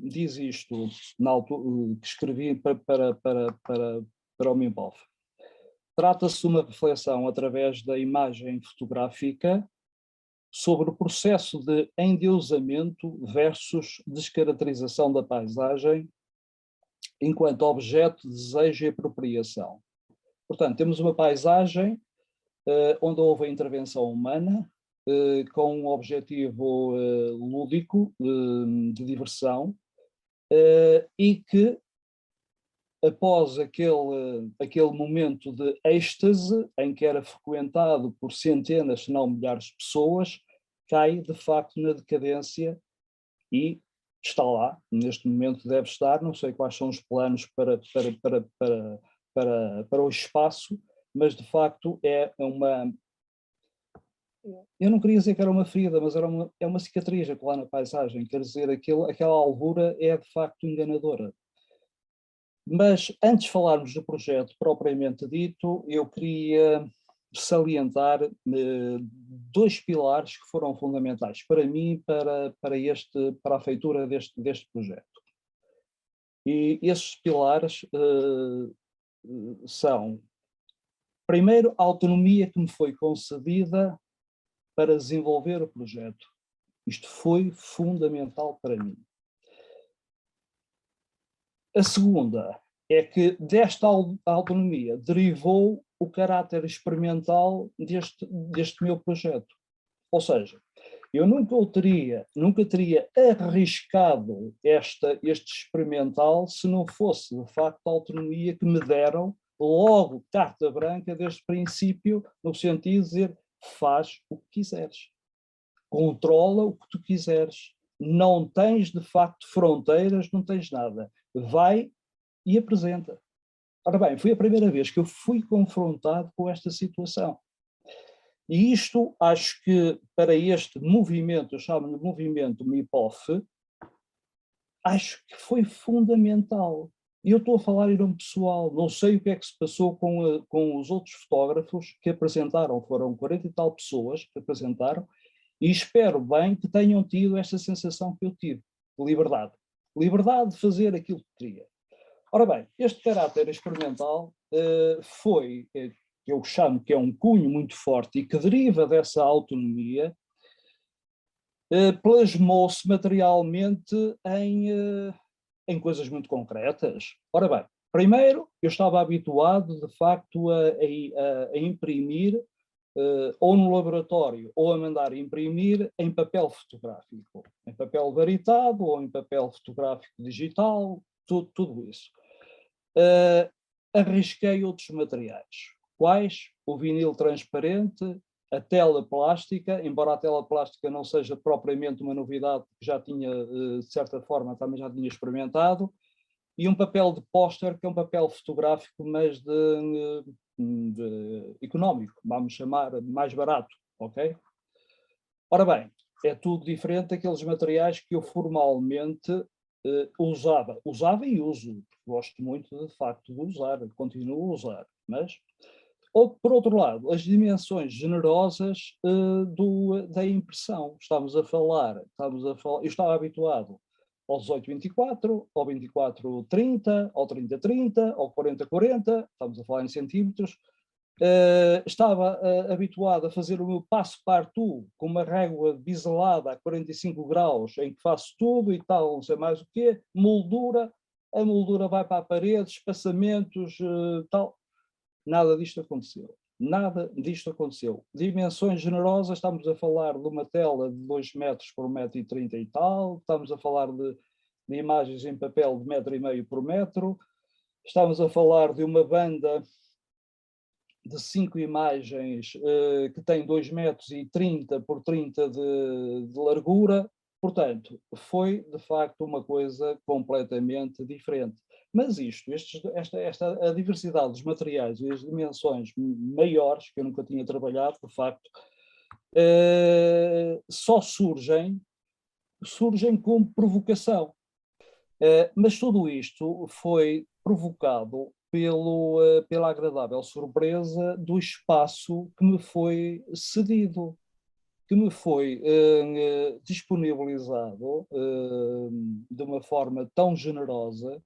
diz isto na altura que escrevi para o MIPOF. Trata-se de uma reflexão através da imagem fotográfica sobre o processo de endeusamento versus descaracterização da paisagem enquanto objeto de desejo e apropriação. Portanto, temos uma paisagem onde houve a intervenção humana com um objetivo lúdico, de diversão, e que, após aquele momento de êxtase, em que era frequentado por centenas, se não milhares de pessoas, cai de facto na decadência e está lá, neste momento deve estar, não sei quais são os planos para o espaço, mas de facto é uma... Eu não queria dizer que era uma ferida, mas é uma cicatriz lá na paisagem, quer dizer, aquela alvura é de facto enganadora. Mas antes de falarmos do projeto propriamente dito, eu queria salientar dois pilares que foram fundamentais para mim, para a feitura deste projeto. E esses pilares são, primeiro, a autonomia que me foi concedida para desenvolver o projeto. Isto foi fundamental para mim. A segunda é que desta autonomia derivou o caráter experimental deste meu projeto. Ou seja, eu nunca teria arriscado este experimental se não fosse, de facto, a autonomia que me deram logo, carta branca, desde o princípio, no sentido de dizer, faz o que quiseres, controla o que tu quiseres, não tens, de facto, fronteiras, não tens nada, vai e apresenta. Ora bem, foi a primeira vez que eu fui confrontado com esta situação. E isto, acho que para este movimento, eu chamo de movimento MIPOF, acho que foi fundamental. E eu estou a falar em nome pessoal, não sei o que é que se passou com os outros fotógrafos que apresentaram, foram 40 e tal pessoas que apresentaram, e espero bem que tenham tido esta sensação que eu tive, de liberdade. Liberdade de fazer aquilo que queria. Ora bem, este caráter experimental foi, eu chamo que é um cunho muito forte e que deriva dessa autonomia, plasmou-se materialmente em coisas muito concretas. Ora bem, primeiro, eu estava habituado, de facto, a imprimir, ou no laboratório, ou a mandar imprimir em papel fotográfico, em papel varitado, ou em papel fotográfico digital, tudo isso. Arrisquei outros materiais. Quais? O vinil transparente, a tela plástica, embora a tela plástica não seja propriamente uma novidade, que já tinha, de certa forma, também já tinha experimentado, e um papel de póster, que é um papel fotográfico, mas económico, vamos chamar, mais barato, ok? Ora bem, é tudo diferente daqueles materiais que eu formalmente usava e uso, gosto muito de facto de usar, continuo a usar, mas, por outro lado, as dimensões generosas da impressão, eu estava habituado ao 18-24, ao 24-30, ao 30-30, ao 40-40, estamos a falar em centímetros. Estava habituado a fazer o meu passo partout com uma régua biselada a 45 graus, em que faço tudo e tal, não sei mais o quê, moldura, a moldura vai para a parede, espaçamentos, tal. Nada disto aconteceu. Nada disto aconteceu. Dimensões generosas, estamos a falar de uma tela de 2 metros por 1,30 m e tal, estamos a falar de imagens em papel de 1,5 m por metro, estamos a falar de uma banda de 5 imagens que tem 2,30 m por 30 de largura. Portanto, foi de facto uma coisa completamente diferente. Mas a diversidade dos materiais e as dimensões maiores, que eu nunca tinha trabalhado, de facto, só surgem como provocação. Mas tudo isto foi provocado pela agradável surpresa do espaço que me foi cedido. que me foi disponibilizado de uma forma tão generosa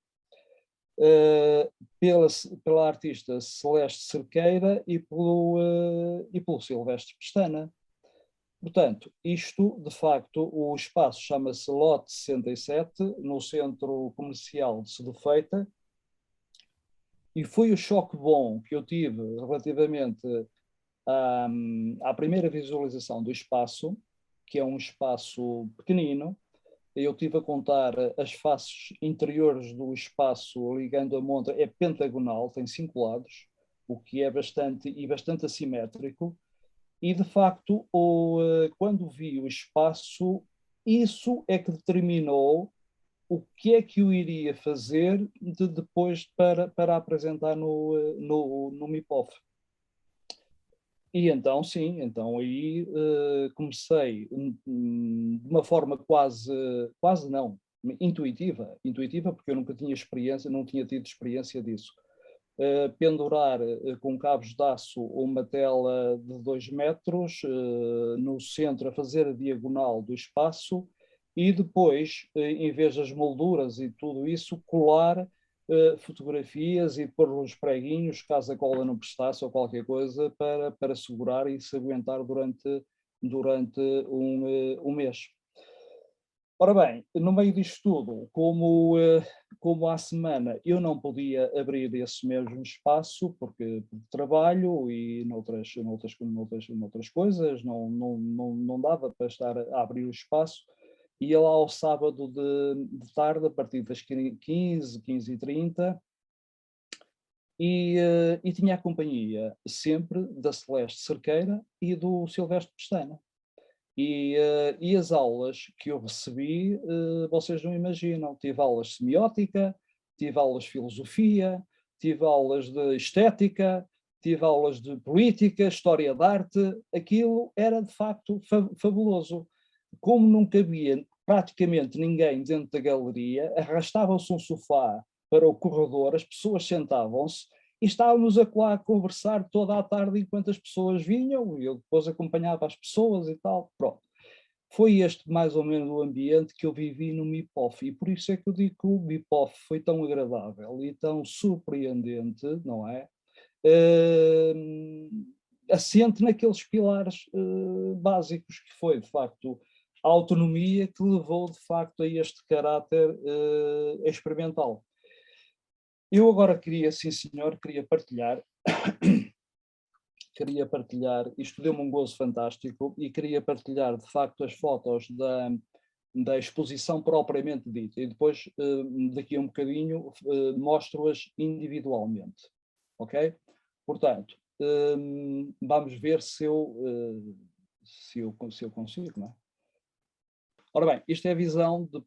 pela artista Celeste Cerqueira e pelo Silvestre Pestana. Portanto, isto, de facto, o espaço chama-se Lote 67, no Centro Comercial de Sedufeita, e foi o choque bom que eu tive relativamente à primeira visualização do espaço, que é um espaço pequenino. Eu tive a contar as faces interiores do espaço ligando a montra, é pentagonal, tem 5 lados, o que é bastante assimétrico. E, de facto, quando vi o espaço, isso é que determinou o que é que eu iria fazer depois para apresentar no MIPOF. E então, sim, então aí comecei de uma forma quase não, intuitiva, porque eu nunca tinha experiência, não tinha tido experiência disso. Pendurar com cabos de aço uma tela de 2 metros no centro, a fazer a diagonal do espaço e depois, em vez das molduras e tudo isso, colar fotografias e pôr os preguinhos, caso a cola não prestasse ou qualquer coisa, para segurar e se aguentar durante um mês. Ora bem, no meio disto tudo, como à semana eu não podia abrir esse mesmo espaço, porque trabalho e noutras coisas, não dava para estar a abrir o espaço, ia lá ao sábado de tarde, a partir das 15h30, e tinha a companhia sempre da Celeste Cerqueira e do Silvestre Pestana. E as aulas que eu recebi, vocês não imaginam. Tive aulas de semiótica, tive aulas de filosofia, tive aulas de estética, tive aulas de política, história da arte. Aquilo era, de facto, fabuloso. Como não cabia praticamente ninguém dentro da galeria, arrastava-se um sofá para o corredor, as pessoas sentavam-se, e estávamos lá a conversar toda a tarde enquanto as pessoas vinham, e eu depois acompanhava as pessoas e tal. Pronto. Foi este mais ou menos o ambiente que eu vivi no MIPOF, e por isso é que eu digo que o MIPOF foi tão agradável e tão surpreendente, não é? Assente naqueles pilares básicos que foi, de facto, a autonomia que levou, de facto, a este caráter experimental. Eu agora queria, sim senhor, queria partilhar, isto deu-me um gozo fantástico, e queria partilhar de facto as fotos da exposição propriamente dita, e depois daqui a um bocadinho mostro-as individualmente, ok? Portanto, vamos ver se eu consigo, não é? Ora bem, isto é a visão do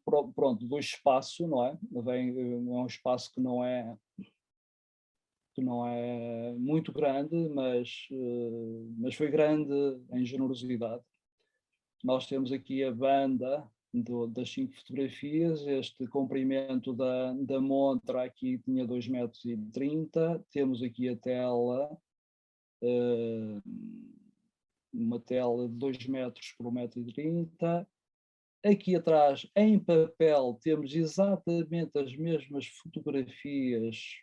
espaço, não é? É um espaço que não é muito grande, mas foi grande em generosidade. Nós temos aqui a banda das 5 fotografias, este comprimento da montra aqui tinha 2,30 m, temos aqui a tela, uma tela de 2 metros por 1,30 m. Aqui atrás, em papel, temos exatamente as mesmas fotografias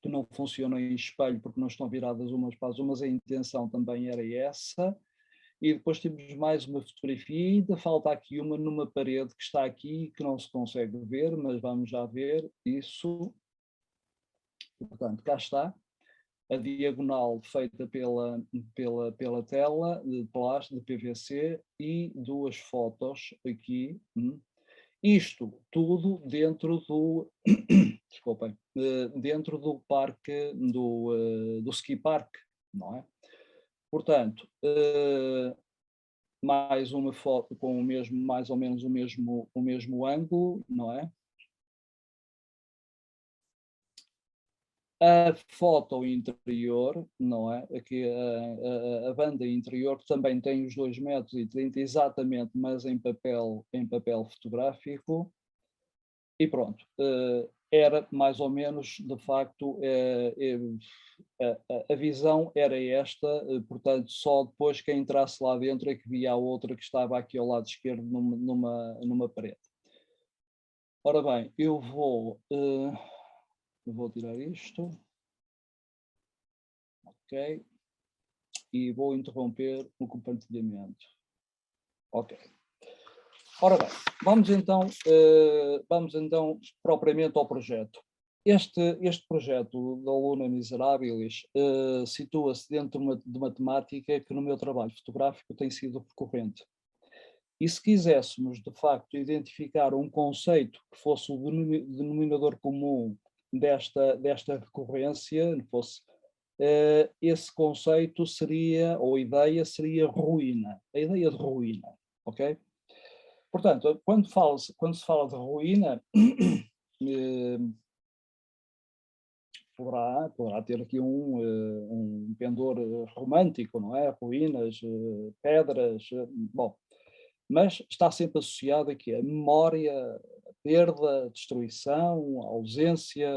que não funcionam em espelho porque não estão viradas umas para as umas, a intenção também era essa. E depois temos mais uma fotografia, e ainda falta aqui uma numa parede que está aqui, que não se consegue ver, mas vamos já ver isso. Portanto, cá está a diagonal feita pela tela de plástico, de PVC, e 2 fotos aqui. Isto tudo dentro do desculpem, dentro do parque, do ski park, não é? Portanto, mais uma foto com mais ou menos o mesmo ângulo, não é? A foto interior, não é? Aqui a banda interior também tem os 2,30 m exatamente, mas em papel fotográfico. E pronto. era mais ou menos, de facto, a visão era esta, portanto, só depois quem entrasse lá dentro é que via a outra que estava aqui ao lado esquerdo numa parede. Ora bem, eu vou tirar isto, ok, e vou interromper o compartilhamento. Ok. Ora bem, vamos então propriamente ao projeto. Este projeto da Luna Miserabilis situa-se dentro de uma temática que no meu trabalho fotográfico tem sido recorrente. E se quiséssemos, de facto, identificar um conceito que fosse o denominador comum desta recorrência, esse conceito seria, ou a ideia seria ruína, a ideia de ruína, ok? Portanto, quando se fala de ruína, poderá ter aqui um pendor romântico, não é? Ruínas, pedras, bom, mas está sempre associado aqui a memória, a perda, a destruição, a ausência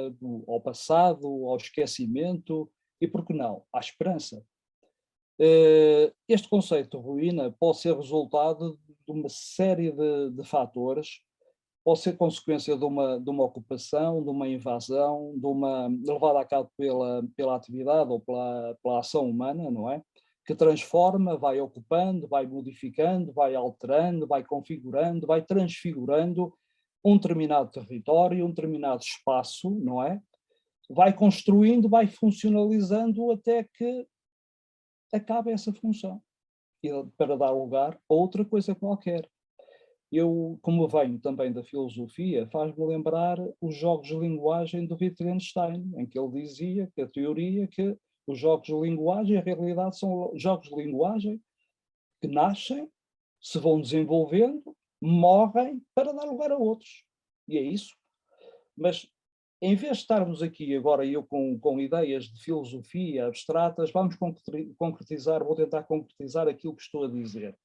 ao passado, ao esquecimento e, por que não, à esperança. Este conceito de ruína pode ser resultado de uma série de fatores, pode ser consequência de uma ocupação, de uma invasão, levada a cabo pela atividade ou pela ação humana, não é? Que transforma, vai ocupando, vai modificando, vai alterando, vai configurando, vai transfigurando um determinado território, um determinado espaço, não é? Vai construindo, vai funcionalizando até que acaba essa função, para dar lugar a outra coisa qualquer. Eu, como venho também da filosofia, faz-me lembrar os jogos de linguagem do Wittgenstein, em que ele dizia que a teoria que os jogos de linguagem, a realidade, são jogos de linguagem que nascem, se vão desenvolvendo, morrem para dar lugar a outros. E é isso. Mas, em vez de estarmos aqui agora, eu com ideias de filosofia abstratas, vamos concretizar, vou tentar concretizar aquilo que estou a dizer.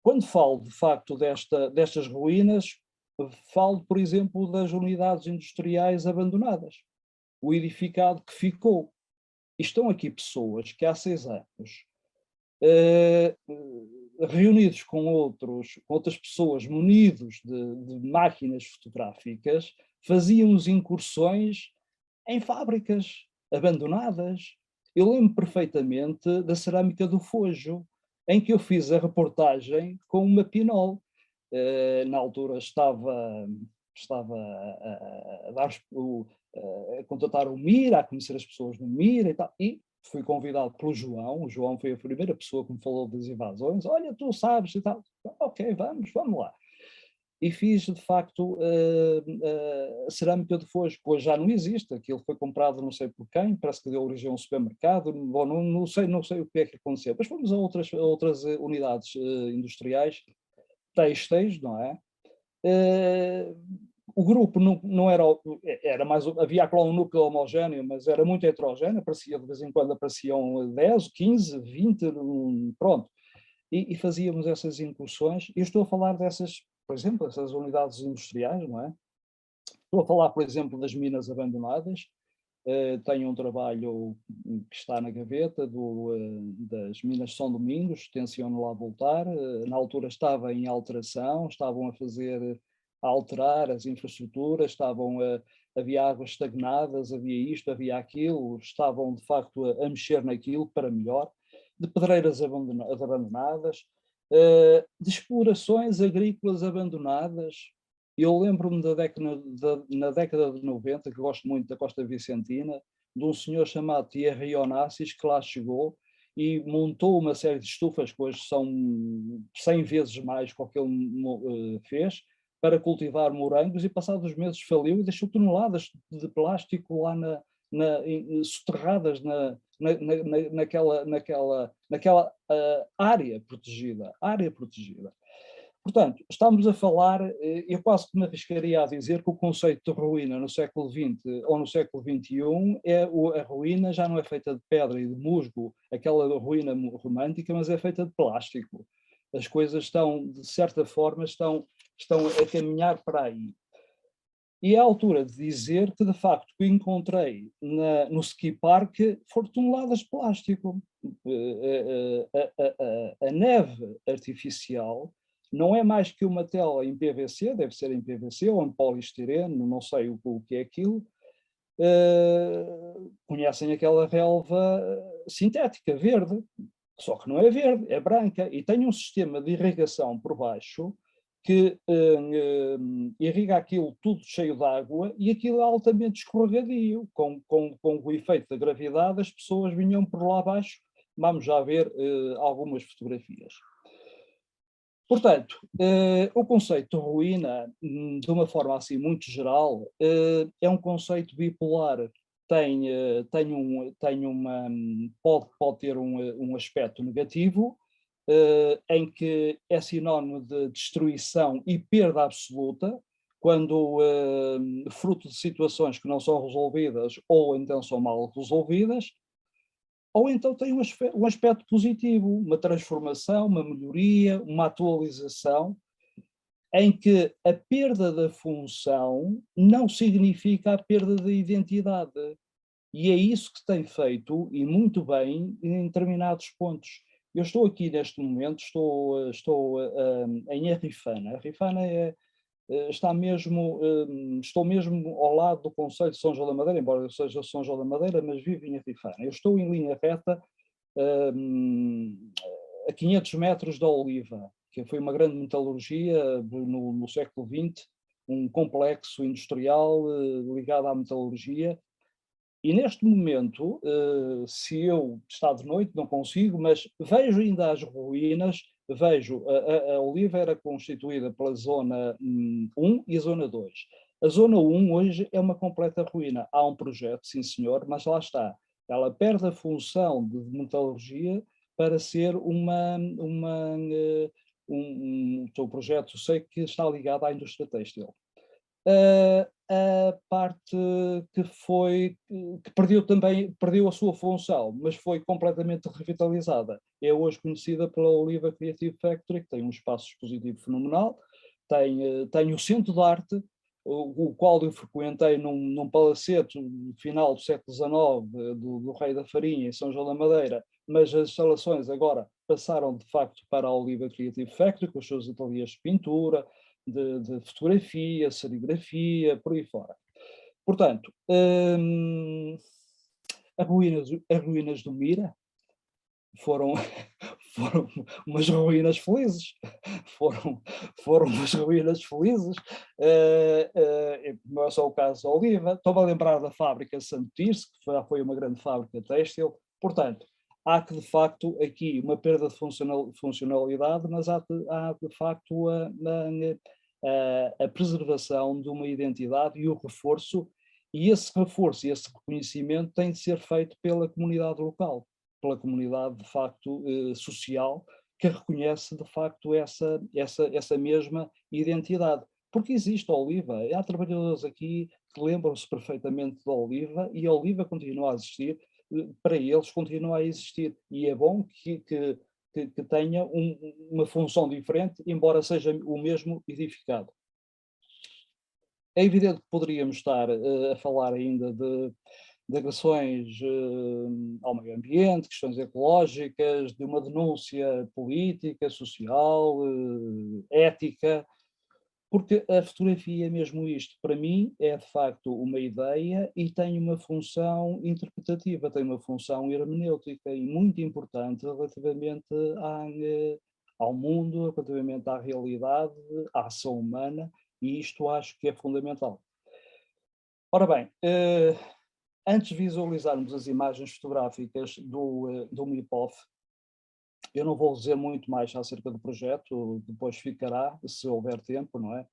Quando falo, de facto, destas ruínas, falo, por exemplo, das unidades industriais abandonadas, o edificado que ficou. E estão aqui pessoas que há 6 anos, reunidos com outras pessoas munidos de máquinas fotográficas, fazíamos incursões em fábricas abandonadas. Eu lembro perfeitamente da cerâmica do Fojo, em que eu fiz a reportagem com uma Pinol. Na altura estava a contratar o Mira, a conhecer as pessoas no Mira e tal, e fui convidado pelo João. O João foi a primeira pessoa que me falou das invasões. Olha, tu sabes e tal. Ok, vamos lá. E fiz, de facto, a cerâmica de Fojo, que hoje já não existe. Aquilo foi comprado não sei por quem, parece que deu origem a um supermercado, bom, não sei o que é que aconteceu. Mas fomos a outras unidades industriais, têxteis, não é? O grupo não era mais, havia lá um núcleo homogéneo, mas era muito heterogéneo, de vez em quando apareciam 10, 15, 20, pronto. E fazíamos essas incursões. Eu estou a falar dessas, por exemplo, essas unidades industriais, não é? Estou a falar, por exemplo, das minas abandonadas. Tenho um trabalho que está na gaveta das minas de São Domingos, tenciono lá voltar. Na altura estava em alteração, estavam a alterar as infraestruturas, havia águas estagnadas, havia isto, havia aquilo, estavam de facto a mexer naquilo para melhor, de pedreiras abandonadas, de explorações agrícolas abandonadas. Eu lembro-me na década de 90, que gosto muito da Costa Vicentina, de um senhor chamado Thierry Onassis, que lá chegou e montou uma série de estufas, que hoje são 100 vezes mais do que ele fez, para cultivar morangos, e passados meses faliu e deixou toneladas de plástico lá soterradas naquela área protegida. Portanto, estamos a falar, eu quase que me arriscaria a dizer que o conceito de ruína no século XX ou no século XXI, a ruína já não é feita de pedra e de musgo, aquela ruína romântica, mas é feita de plástico. As coisas estão, de certa forma, estão a caminhar para aí. E é a altura de dizer que, de facto, o que encontrei no ski park foram toneladas de plástico. A neve artificial não é mais que uma tela em PVC, deve ser em PVC ou em poliestireno, não sei o que é aquilo. Conhecem aquela relva sintética, verde, só que não é verde, é branca, e tem um sistema de irrigação por baixo que irriga aquilo tudo cheio de água, e aquilo é altamente escorregadio. Com o efeito da gravidade, as pessoas vinham por lá abaixo. Vamos já ver algumas fotografias. Portanto, o conceito de ruína, de uma forma assim muito geral, é um conceito bipolar. Pode ter um aspecto negativo, em que é sinónimo de destruição e perda absoluta, quando fruto de situações que não são resolvidas ou então são mal resolvidas, ou então tem um aspecto positivo, uma transformação, uma melhoria, uma atualização, em que a perda da função não significa a perda da identidade. E é isso que se tem feito, e muito bem, em determinados pontos. Eu estou aqui neste momento, estou em Arrifana. Arrifana está mesmo, estou mesmo ao lado do concelho de São João da Madeira, embora eu seja de São João da Madeira, mas vivo em Arrifana. Eu estou em linha reta a 500 metros da Oliva, que foi uma grande metalurgia no século XX, um complexo industrial ligado à metalurgia. E neste momento, se eu estar de noite, não consigo, mas vejo ainda as ruínas, vejo a Oliva era constituída pela zona 1 e a zona 2. A zona 1 hoje é uma completa ruína. Há um projeto, sim senhor, mas lá está. Ela perde a função de metalurgia para ser o projeto, sei que está ligado à indústria têxtil. A parte que perdeu a sua função, mas foi completamente revitalizada. É hoje conhecida pela Oliva Creative Factory, que tem um espaço expositivo fenomenal, tem o Centro de Arte, o qual eu frequentei num palacete no final do século XIX, do Rei da Farinha, em São João da Madeira, mas as instalações agora passaram de facto para a Oliva Creative Factory, com os seus ateliês de pintura, de fotografia, serigrafia, por aí fora. Portanto, as ruínas do Mira foram umas ruínas felizes, foram umas ruínas felizes, não é só o caso da Oliva. Estou-me a lembrar da fábrica de Santo Tirso, que já foi uma grande fábrica têxtil. Portanto, há que, de facto, aqui uma perda de funcionalidade, mas há de facto a preservação de uma identidade e o reforço, e esse reforço e esse reconhecimento tem de ser feito pela comunidade local, pela comunidade, de facto, social, que reconhece, de facto, essa mesma identidade. Porque existe a Oliva, há trabalhadores aqui que lembram-se perfeitamente da Oliva, e a Oliva continua a existir, para eles continua a existir, e é bom que tenha uma função diferente, embora seja o mesmo edificado. É evidente que poderíamos estar a falar ainda de agressões ao meio ambiente, questões ecológicas, de uma denúncia política, social, ética, porque a fotografia é mesmo isto. Para mim é de facto uma ideia e tem uma função interpretativa, tem uma função hermenêutica e muito importante relativamente ao mundo, relativamente à realidade, à ação humana, e isto acho que é fundamental. Ora bem, antes de visualizarmos as imagens fotográficas do MIPOF, eu não vou dizer muito mais acerca do projeto, depois ficará, se houver tempo, não é?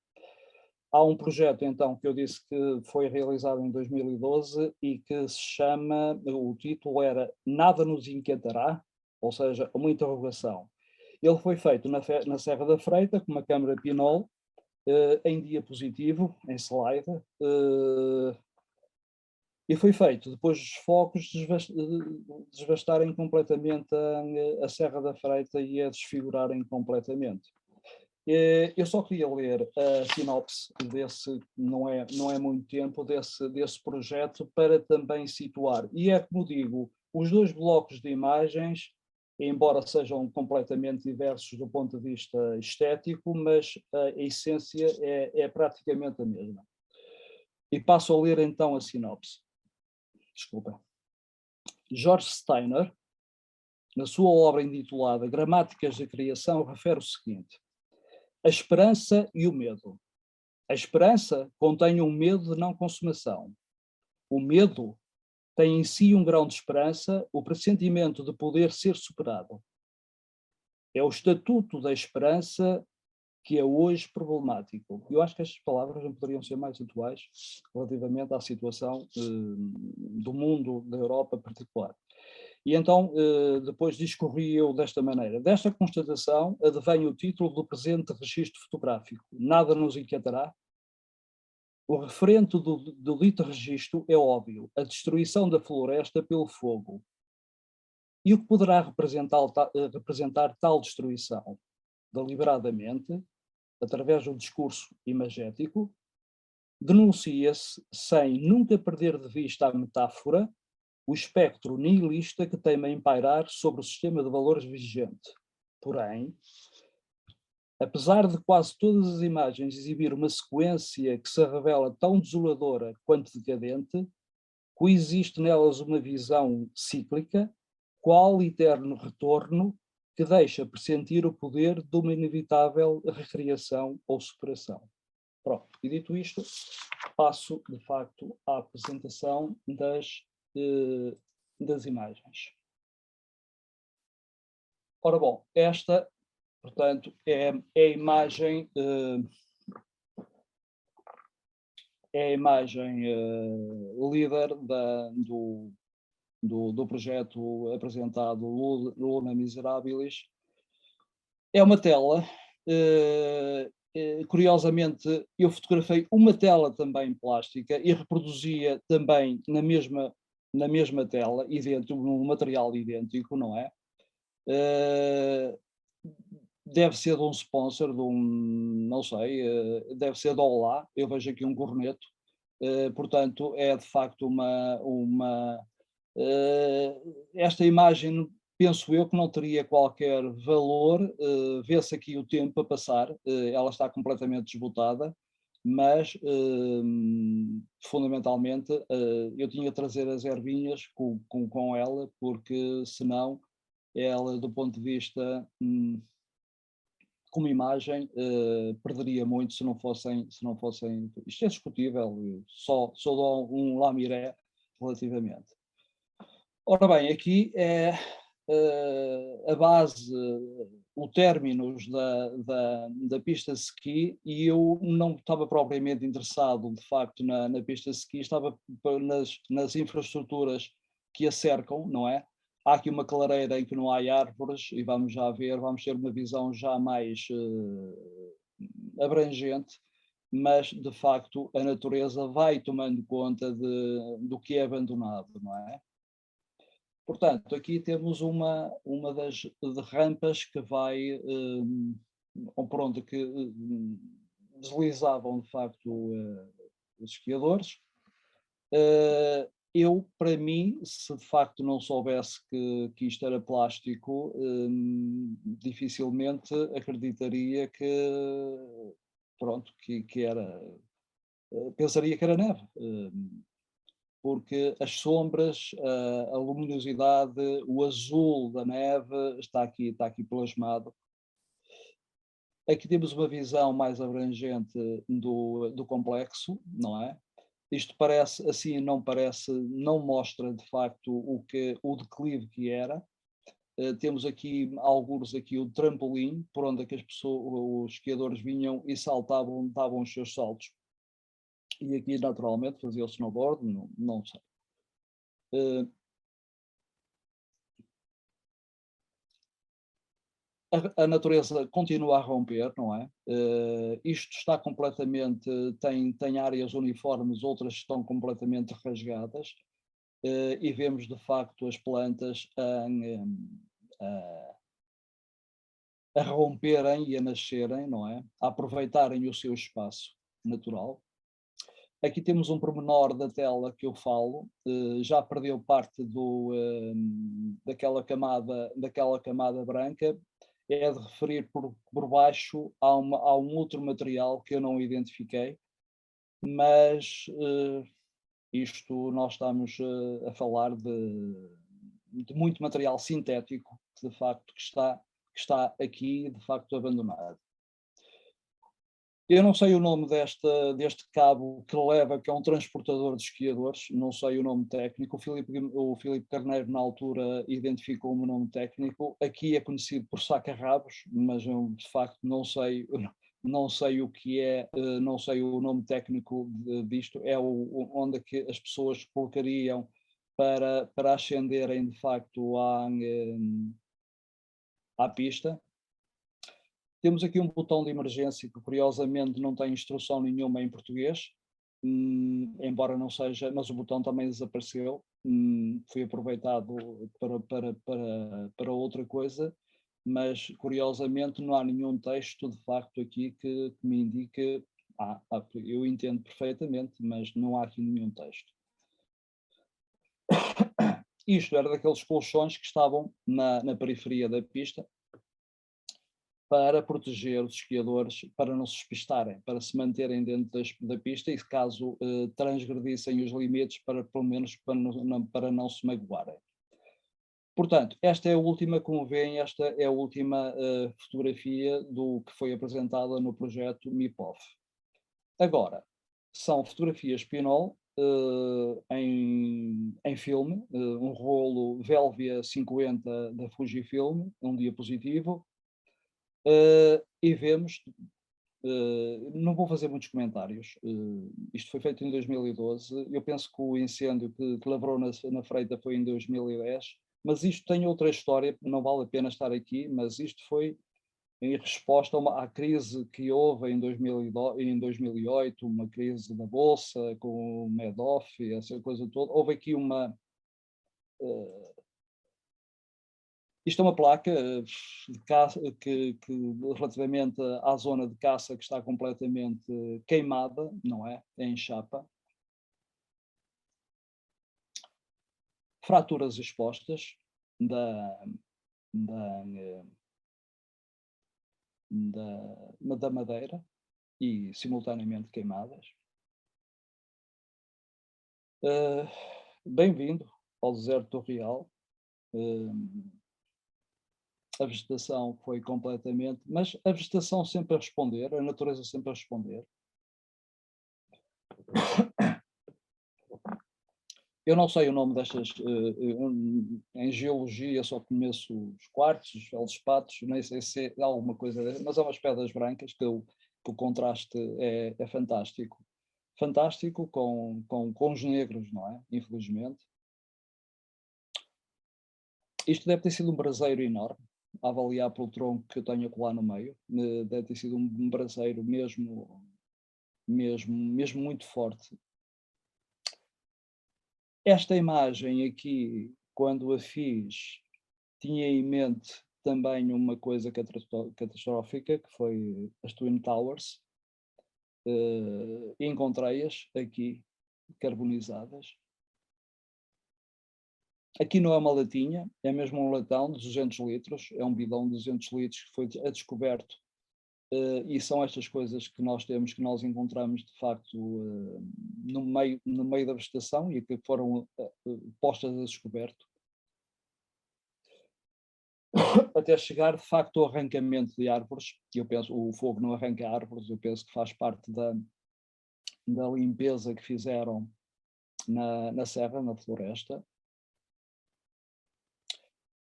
Há um projeto, então, que eu disse que foi realizado em 2012 e que se chama, o título era Nada nos inquietará, ou seja, uma interrogação. Ele foi feito na Serra da Freita, com uma câmara Pinol, em diapositivo, em slide, e foi feito depois dos focos desvastarem completamente a Serra da Freita e a desfigurarem completamente. Eu só queria ler a sinopse desse, não é muito tempo, desse projeto, para também situar. E é como digo, os dois blocos de imagens, embora sejam completamente diversos do ponto de vista estético, mas a essência é praticamente a mesma. E passo a ler então a sinopse. Desculpa. George Steiner, na sua obra intitulada Gramáticas da Criação, refere o seguinte: a esperança e o medo. A esperança contém um medo de não consumação. O medo tem em si um grão de esperança, o pressentimento de poder ser superado. É o estatuto da esperança que é hoje problemático. Eu acho que estas palavras não poderiam ser mais atuais relativamente à situação do mundo, da Europa em particular. E então, depois discorri eu desta maneira. Desta constatação advém o título do presente registro fotográfico. Nada nos inquietará? O referente do dito registro é óbvio, a destruição da floresta pelo fogo. E o que poderá representar tal destruição? Deliberadamente, através do discurso imagético, denuncia-se, sem nunca perder de vista a metáfora, o espectro nihilista que teima em pairar sobre o sistema de valores vigente. Porém, apesar de quase todas as imagens exibir uma sequência que se revela tão desoladora quanto decadente, coexiste nelas uma visão cíclica, qual eterno retorno, que deixa pressentir o poder de uma inevitável recriação ou superação. Pronto, e dito isto, passo de facto à apresentação das imagens. Ora bom, esta, portanto, é a imagem líder do projeto apresentado Luna Miserabilis. É uma tela, curiosamente eu fotografei uma tela também plástica e reproduzia também na mesma tela, idêntico, num material idêntico, não é? Deve ser de um sponsor, não sei, deve ser da Olá, eu vejo aqui um corneto, portanto é de facto esta imagem, penso eu que não teria qualquer valor, vê-se aqui o tempo a passar, ela está completamente desbotada, mas fundamentalmente eu tinha de trazer as ervinhas com ela, porque senão ela, do ponto de vista como imagem, perderia muito se não fossem, isto é discutível, só dou um lamiré relativamente. Ora bem, aqui é a base, o términos da pista de ski, e eu não estava propriamente interessado, de facto, na pista de ski, estava nas infraestruturas que a cercam, não é? Há aqui uma clareira em que não há árvores e vamos já ver, vamos ter uma visão já mais abrangente, mas de facto a natureza vai tomando conta do que é abandonado, não é? Portanto, aqui temos uma das rampas que vai, por onde que deslizavam de facto os esquiadores. Eu, para mim, se de facto não soubesse que isto era plástico, dificilmente acreditaria que era, pensaria que era neve, porque as sombras, a luminosidade, o azul da neve está aqui plasmado. Aqui temos uma visão mais abrangente do complexo, não é? Isto parece, assim, não mostra de facto o declive que era. Temos aqui, alguns aqui, o trampolim, por onde é que os esquiadores vinham e saltavam, davam os seus saltos. E aqui, naturalmente, fazia o snowboard, não sei. A natureza continua a romper, não é? Isto está completamente, tem áreas uniformes, outras estão completamente rasgadas, e vemos de facto as plantas a romperem e a nascerem, não é? A aproveitarem o seu espaço natural. Aqui temos um pormenor da tela que eu falo, já perdeu parte daquela camada branca, é de referir por baixo a um outro material que eu não identifiquei, mas isto nós estamos a falar de muito material sintético, de facto, que está aqui, de facto, abandonado. Eu não sei o nome deste cabo que leva, que é um transportador de esquiadores, não sei o nome técnico. O Filipe Carneiro, na altura, identificou-me o nome técnico. Aqui é conhecido por saca-rabos, mas eu, de facto, não sei o que é, não sei o nome técnico disto. É onde é que as pessoas colocariam para ascenderem, de facto, à pista. Temos aqui um botão de emergência que, curiosamente, não tem instrução nenhuma em português, embora não seja, mas o botão também desapareceu, foi aproveitado para outra coisa, mas, curiosamente, não há nenhum texto, de facto, aqui que me indique, eu entendo perfeitamente, mas não há aqui nenhum texto. Isto era daqueles colchões que estavam na periferia da pista, para proteger os esquiadores, para não se despistarem, para se manterem dentro da pista e, caso transgredissem os limites, pelo menos para não se magoarem. Portanto, esta é a última, como veem, esta é a última fotografia do que foi apresentada no projeto MIPOF. Agora, são fotografias Pinhole em filme, um rolo Velvia 50 da Fujifilm, um diapositivo. E vemos, não vou fazer muitos comentários, isto foi feito em 2012, eu penso que o incêndio que lavrou na Freita foi em 2010, mas isto tem outra história, não vale a pena estar aqui, mas isto foi em resposta à crise que houve em 2008, uma crise da Bolsa, com o Madoff e essa coisa toda. Houve aqui uma... Isto é uma placa de caça, que relativamente à zona de caça, que está completamente queimada, não é? É em chapa. Fraturas expostas da madeira e simultaneamente queimadas. Bem-vindo ao deserto do Real. A vegetação foi completamente, mas a vegetação sempre a responder, a natureza sempre a responder. Eu não sei o nome destas, em geologia só conheço os quartos, os feldspatos, nem sei se é alguma coisa, mas há umas pedras brancas que o contraste é fantástico. Fantástico com os negros, não é? Infelizmente. Isto deve ter sido um braseiro enorme, a avaliar pelo tronco que eu tenho lá no meio. Deve ter sido um braseiro mesmo muito forte. Esta imagem aqui, quando a fiz, tinha em mente também uma coisa catastrófica, que foi as Twin Towers. Encontrei-as aqui, carbonizadas. Aqui não é uma latinha, é mesmo um latão de 200 litros, é um bidão de 200 litros que foi descoberto. E são estas coisas que nós temos, que nós encontramos de facto no meio da vegetação e que foram postas a descoberto, até chegar de facto ao arrancamento de árvores. Eu penso, o fogo não arranca árvores, eu penso que faz parte da limpeza que fizeram na serra, na floresta.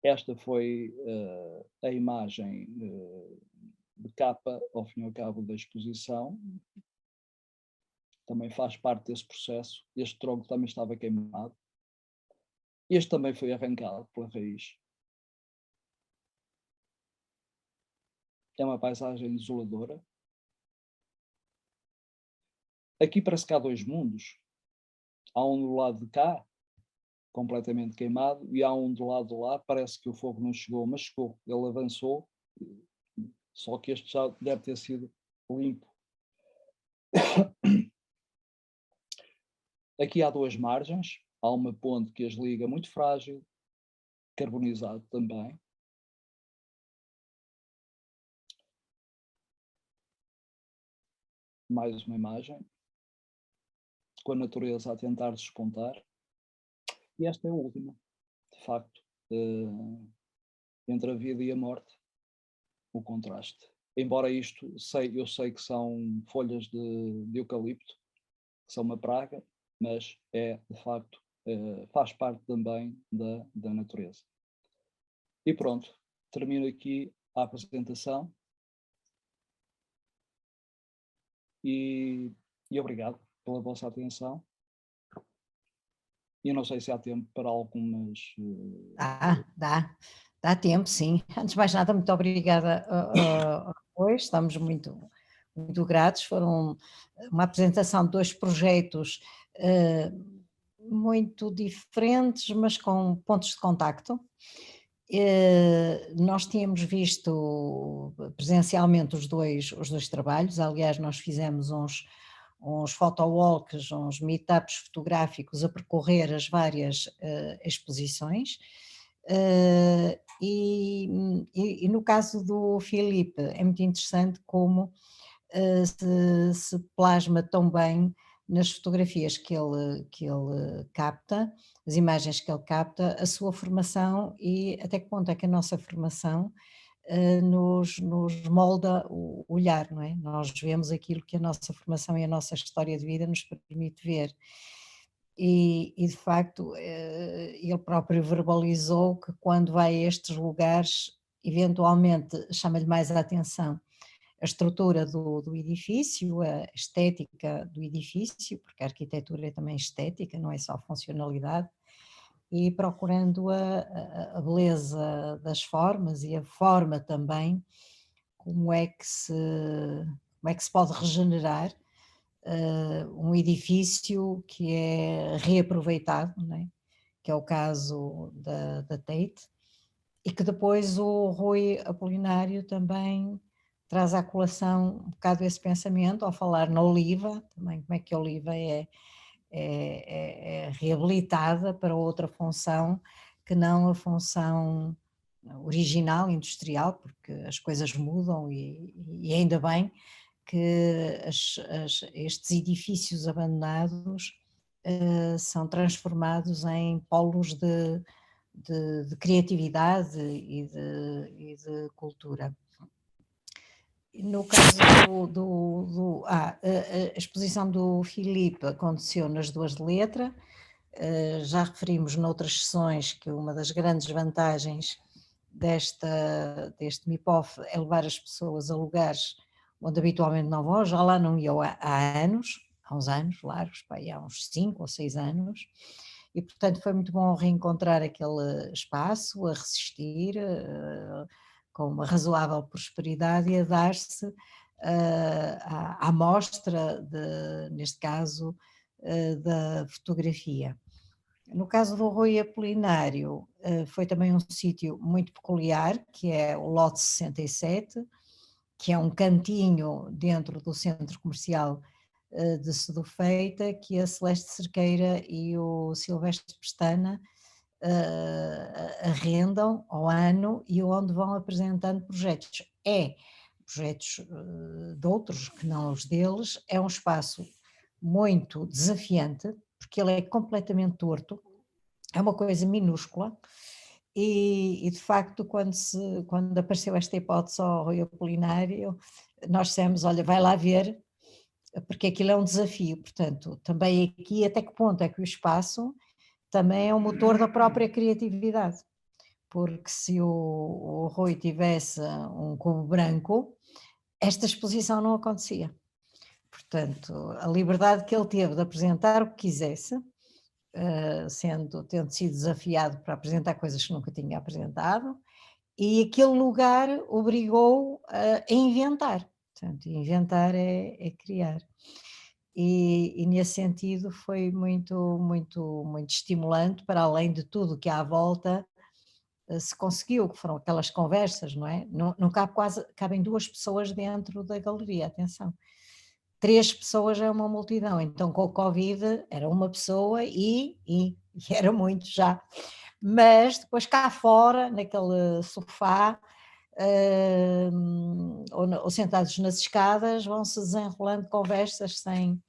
Esta foi a imagem de capa, ao fim e ao cabo, da exposição. Também faz parte desse processo. Este tronco também estava queimado. Este também foi arrancado pela raiz. É uma paisagem desoladora. Aqui parece que há dois mundos. Há um do lado de cá, completamente queimado, e há um do lado de lá, parece que o fogo não chegou, mas chegou. Ele avançou só que este já deve ter sido limpo. Aqui há duas margens, há uma ponte que as liga, muito frágil, carbonizado também. Mais uma imagem, com a natureza a tentar despontar. E esta é a última, de facto, entre a vida e a morte, o contraste. Embora isto, eu sei que são folhas de eucalipto, que são uma praga, mas é, de facto, faz parte também da natureza. E pronto, termino aqui a apresentação e obrigado pela vossa atenção. E não sei se há tempo para algumas. Dá tempo, sim. Antes de mais nada, muito obrigada a todos, estamos muito, muito gratos. Foram uma apresentação de 2 projetos muito diferentes, mas com pontos de contacto. Nós tínhamos visto presencialmente os dois trabalhos, aliás, nós fizemos uns photowalks, uns meetups fotográficos a percorrer as várias exposições. E no caso do Filipe, é muito interessante como se plasma tão bem nas fotografias que ele capta, as imagens que ele capta, a sua formação e até que ponto é que a nossa formação nos molda o olhar, não é? Nós vemos aquilo que a nossa formação e a nossa história de vida nos permite ver. E de facto, ele próprio verbalizou que quando vai a estes lugares, eventualmente chama-lhe mais a atenção a estrutura do edifício, a estética do edifício, porque a arquitetura é também estética, não é só funcionalidade, e procurando a beleza das formas e a forma também, como é que se pode regenerar um edifício que é reaproveitado, não é? Que é o caso da Tate, e que depois o Rui Apolinário também traz à colação um bocado esse pensamento, ao falar na oliva, também como é que a oliva é reabilitada para outra função que não a função original, industrial, porque as coisas mudam e ainda bem que estes edifícios abandonados são transformados em polos de criatividade e de cultura. No caso a exposição do Filipe aconteceu nas 2 de letra, já referimos noutras sessões que uma das grandes vantagens deste MIPOF é levar as pessoas a lugares onde habitualmente não vão, já lá não iam há anos, há uns anos largos, há uns 5 ou 6 anos, e portanto foi muito bom reencontrar aquele espaço, a resistir, com uma razoável prosperidade e a dar-se à mostra, neste caso, da fotografia. No caso do Rui Apolinário, foi também um sítio muito peculiar, que é o Lote 67, que é um cantinho dentro do centro comercial de Sedufeita, que a Celeste Cerqueira e o Silvestre Pestana arrendam ao ano e onde vão apresentando projetos. Projetos de outros que não os deles, é um espaço muito desafiante, porque ele é completamente torto, é uma coisa minúscula, e de facto quando apareceu esta hipótese ao Rui Apolinário, nós dissemos, olha, vai lá ver, porque aquilo é um desafio, portanto, também aqui até que ponto é que o espaço também é o motor da própria criatividade, porque se o Rui tivesse um cubo branco, esta exposição não acontecia. Portanto, a liberdade que ele teve de apresentar o que quisesse, tendo sido desafiado para apresentar coisas que nunca tinha apresentado, e aquele lugar obrigou a inventar. Portanto, inventar é criar. E nesse sentido foi muito, muito, muito estimulante, para além de tudo que há à volta se conseguiu, que foram aquelas conversas, não é? Não cabe cabem 2 pessoas dentro da galeria, atenção. 3 pessoas é uma multidão, então com o Covid era uma pessoa e era muito já. Mas depois cá fora, naquele sofá, ou sentados nas escadas, vão-se desenrolando conversas sem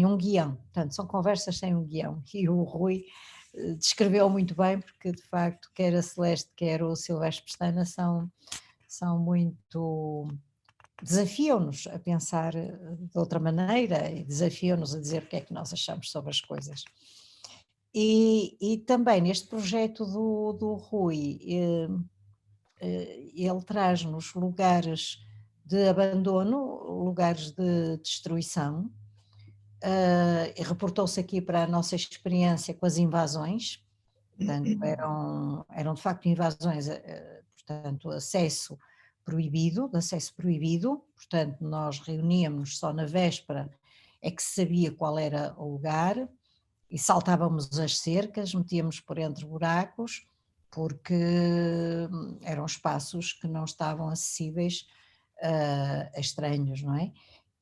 um guião. Portanto, são conversas sem um guião. E o Rui descreveu muito bem, porque de facto quer a Celeste, quer o Silvestre Pestana são muito... desafiam-nos a pensar de outra maneira e desafiam-nos a dizer o que é que nós achamos sobre as coisas. E também neste projeto do Rui, ele traz-nos lugares de abandono, lugares de destruição, e reportou-se aqui para a nossa experiência com as invasões, portanto eram de facto invasões, portanto de acesso proibido, portanto nós reuníamos só na véspera é que se sabia qual era o lugar e saltávamos as cercas, metíamos por entre buracos, porque eram espaços que não estavam acessíveis a estranhos, não é?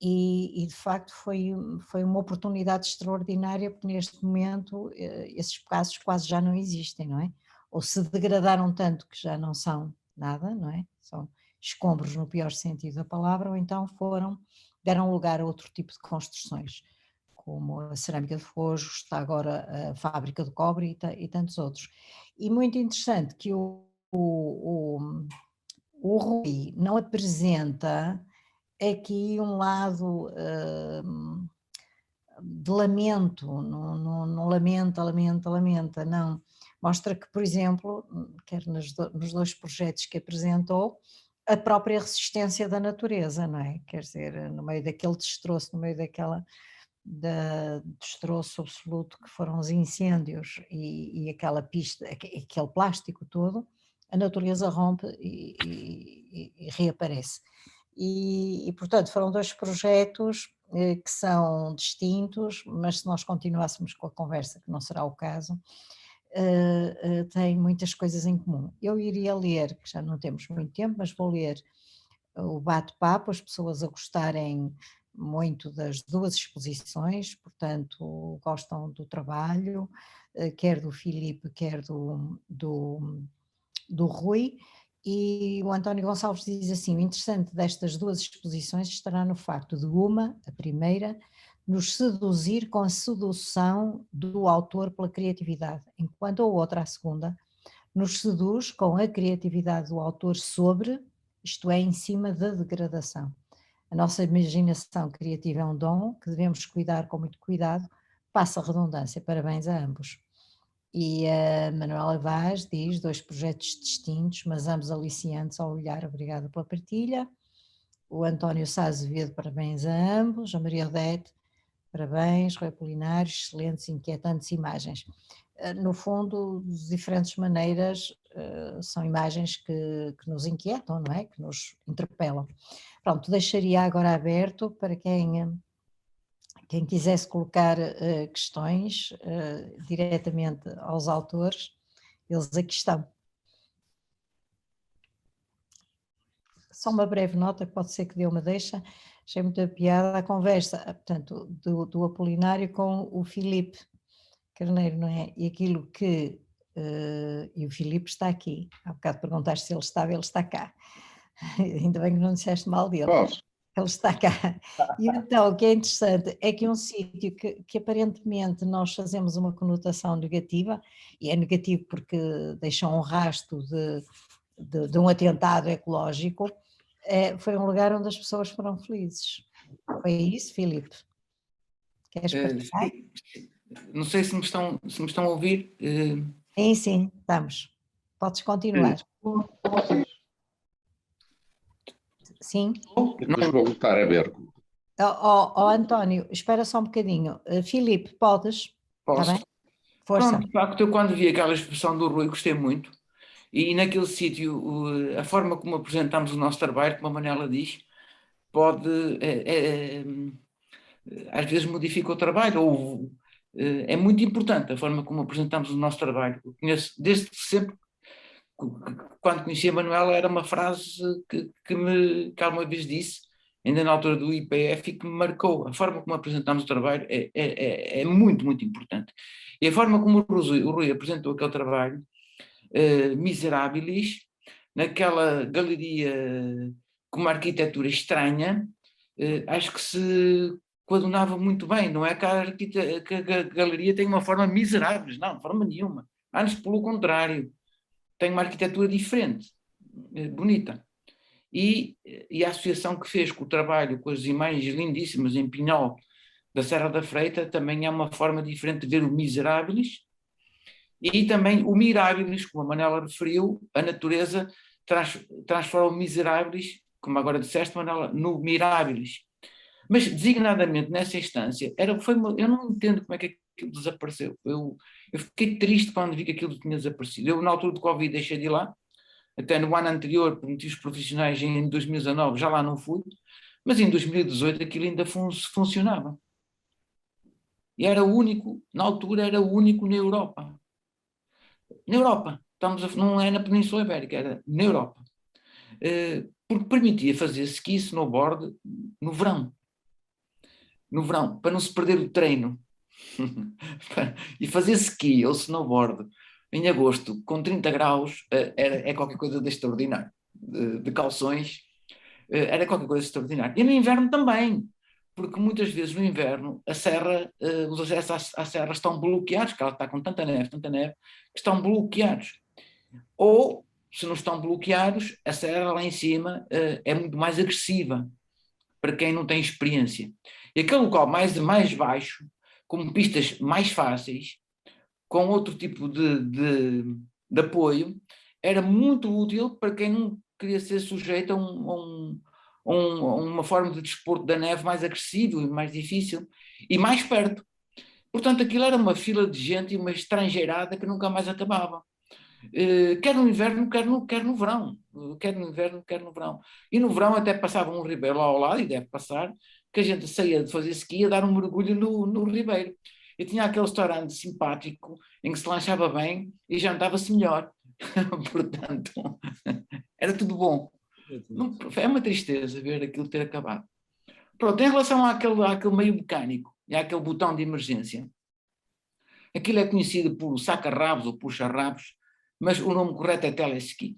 E de facto foi uma oportunidade extraordinária, porque neste momento esses espaços quase já não existem, não é? Ou se degradaram tanto que já não são nada, não é? São escombros no pior sentido da palavra, ou então deram lugar a outro tipo de construções, como a cerâmica de Fojo, está agora a fábrica de cobre e tantos outros. E muito interessante que o Rui não apresenta aqui um lado de lamento, não lamenta, não. Mostra que, por exemplo, quer nos 2 projetos que apresentou, a própria resistência da natureza, não é? Quer dizer, no meio daquele destroço, no meio destroço absoluto que foram os incêndios e aquela pista, aquele plástico todo, a natureza rompe e reaparece. E, portanto, foram 2 projetos que são distintos, mas se nós continuássemos com a conversa, que não será o caso, têm muitas coisas em comum. Eu iria ler, que já não temos muito tempo, mas vou ler o bate-papo, as pessoas a gostarem muito das 2 exposições, portanto gostam do trabalho, quer do Filipe, quer do Rui, e o António Gonçalves diz assim: o interessante destas 2 exposições estará no facto de uma, a primeira, nos seduzir com a sedução do autor pela criatividade, enquanto a outra, a segunda, nos seduz com a criatividade do autor sobre, isto é, em cima da degradação. A nossa imaginação criativa é um dom que devemos cuidar com muito cuidado, passa a redundância, parabéns a ambos. E a Manuela Vaz diz: 2 projetos distintos, mas ambos aliciantes ao olhar, obrigada pela partilha. O António Sá Azevedo, parabéns a ambos. A Maria Odete, parabéns. Rui Apolinário, excelentes, inquietantes imagens. No fundo, de diferentes maneiras, são imagens que nos inquietam, não é? Que nos interpelam. Pronto, deixaria agora aberto para quem quisesse colocar questões diretamente aos autores, eles aqui estão. Só uma breve nota, que pode ser que dê uma deixa, achei muita piada a conversa, portanto, do Apolinário com o Filipe Carneiro, não é? E aquilo que, e o Filipe está aqui, há bocado perguntaste se ele estava, ele está cá, ainda bem que não disseste mal dele. Posso? Ele está cá. E então o que é interessante é que um sítio que aparentemente nós fazemos uma conotação negativa, e é negativo porque deixa um rastro de um atentado ecológico, foi um lugar onde as pessoas foram felizes. Foi isso, Filipe? Queres partilhar? Não sei se me estão a ouvir. Sim, estamos. Podes continuar. Sim? Depois vou voltar a ver. António, espera só um bocadinho. Filipe, podes? Posso? Está bem? Força. Pronto, de facto, eu quando vi aquela expressão do Rui gostei muito, e naquele sítio, a forma como apresentamos o nosso trabalho, como a Manela diz, pode, às vezes modifica o trabalho, ou é muito importante a forma como apresentamos o nosso trabalho. Eu conheço desde sempre, quando conheci a Manuela, era uma frase que alguma vez disse, ainda na altura do IPF, e que me marcou. A forma como apresentamos o trabalho é muito, muito importante. E a forma como o Rui apresentou aquele trabalho, Miserabilis, naquela galeria com uma arquitetura estranha, acho que se coadunava muito bem. Não é que a galeria tem uma forma miserável, não, de forma nenhuma. Antes, pelo contrário, tem uma arquitetura diferente, bonita. E a associação que fez com o trabalho, com as imagens lindíssimas em Pinhol da Serra da Freita, também é uma forma diferente de ver o Miseráveis. E também o Mirabilis, como a Manela referiu, a natureza transforma o Miseráveis, como agora disseste, Manela, no Mirabilis. Mas, designadamente, nessa instância, eu não entendo como é que aquilo desapareceu. Eu fiquei triste quando vi que aquilo tinha desaparecido. Eu, na altura do Covid, deixei de ir lá. Até no ano anterior, por motivos profissionais, em 2019, já lá não fui. Mas em 2018 aquilo ainda funcionava. E era o único, na altura, era o único na Europa. Na Europa. Não é na Península Ibérica, era na Europa. Porque permitia fazer ski, snowboard no verão. No verão, para não se perder o treino. E fazer ski ou snowboard em agosto com 30 graus é qualquer coisa de extraordinário. De calções, era qualquer coisa de extraordinário. E no inverno também, porque muitas vezes no inverno a serra, os acessos à serra estão bloqueados, porque ela está com tanta neve, que estão bloqueados. Ou, se não estão bloqueados, a serra lá em cima é muito mais agressiva para quem não tem experiência. E aquele local mais baixo, com pistas mais fáceis, com outro tipo de apoio, era muito útil para quem não queria ser sujeito a uma forma de desporto da neve mais agressivo e mais difícil, e mais perto. Portanto, aquilo era uma fila de gente e uma estrangeirada que nunca mais acabava. Quer no inverno, quer no verão. Quer no inverno, quer no verão. E no verão até passava um ribeiro lá ao lado, e deve passar, que a gente saía de fazer ski a dar um mergulho no ribeiro. E tinha aquele restaurante simpático em que se lanchava bem e jantava-se melhor. Portanto, era tudo bom. Não, é uma tristeza ver aquilo ter acabado. Pronto, em relação àquele meio mecânico e àquele botão de emergência, aquilo é conhecido por saca-rabos ou puxa-rabos, mas o nome correto é teleski.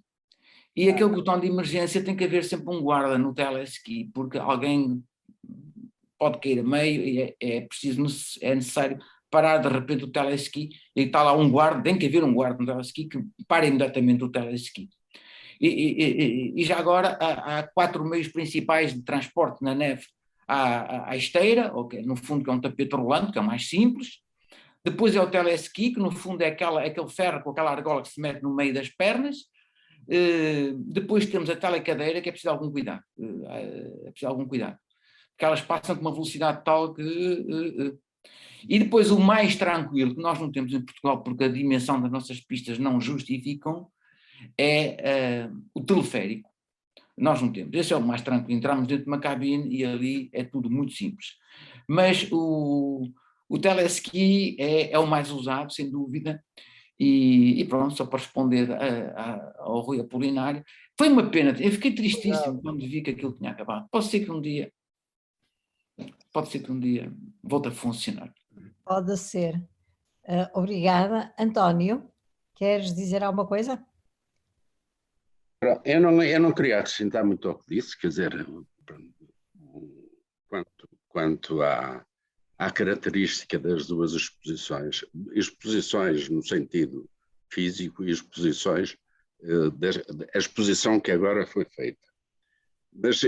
E aquele botão de emergência tem que haver sempre um guarda no teleski, porque alguém pode cair a meio e é necessário parar de repente o teleski e está lá um guarda, tem que haver um guarda no teleski que pare imediatamente o teleski. E já agora há 4 meios principais de transporte na neve. Há a esteira, no fundo que é um tapete rolante, que é o mais simples. Depois é o teleski, que no fundo é aquele ferro com aquela argola que se mete no meio das pernas. Depois temos a telecadeira, que é preciso algum cuidado. Porque elas passam com uma velocidade tal que... E depois o mais tranquilo, que nós não temos em Portugal, porque a dimensão das nossas pistas não justificam, é o teleférico. Nós não temos. Esse é o mais tranquilo. Entramos dentro de uma cabine e ali é tudo muito simples. Mas o teleski é o mais usado, sem dúvida. E pronto, só para responder ao Rui Apolinário, foi uma pena. Eu fiquei tristíssimo quando vi que aquilo tinha acabado. Pode ser que um dia volte a funcionar. Pode ser. Obrigada. António, queres dizer alguma coisa? Eu não queria acrescentar muito ao que disse, quer dizer, quanto à característica das duas exposições no sentido físico e exposições, a exposição que agora foi feita. Mas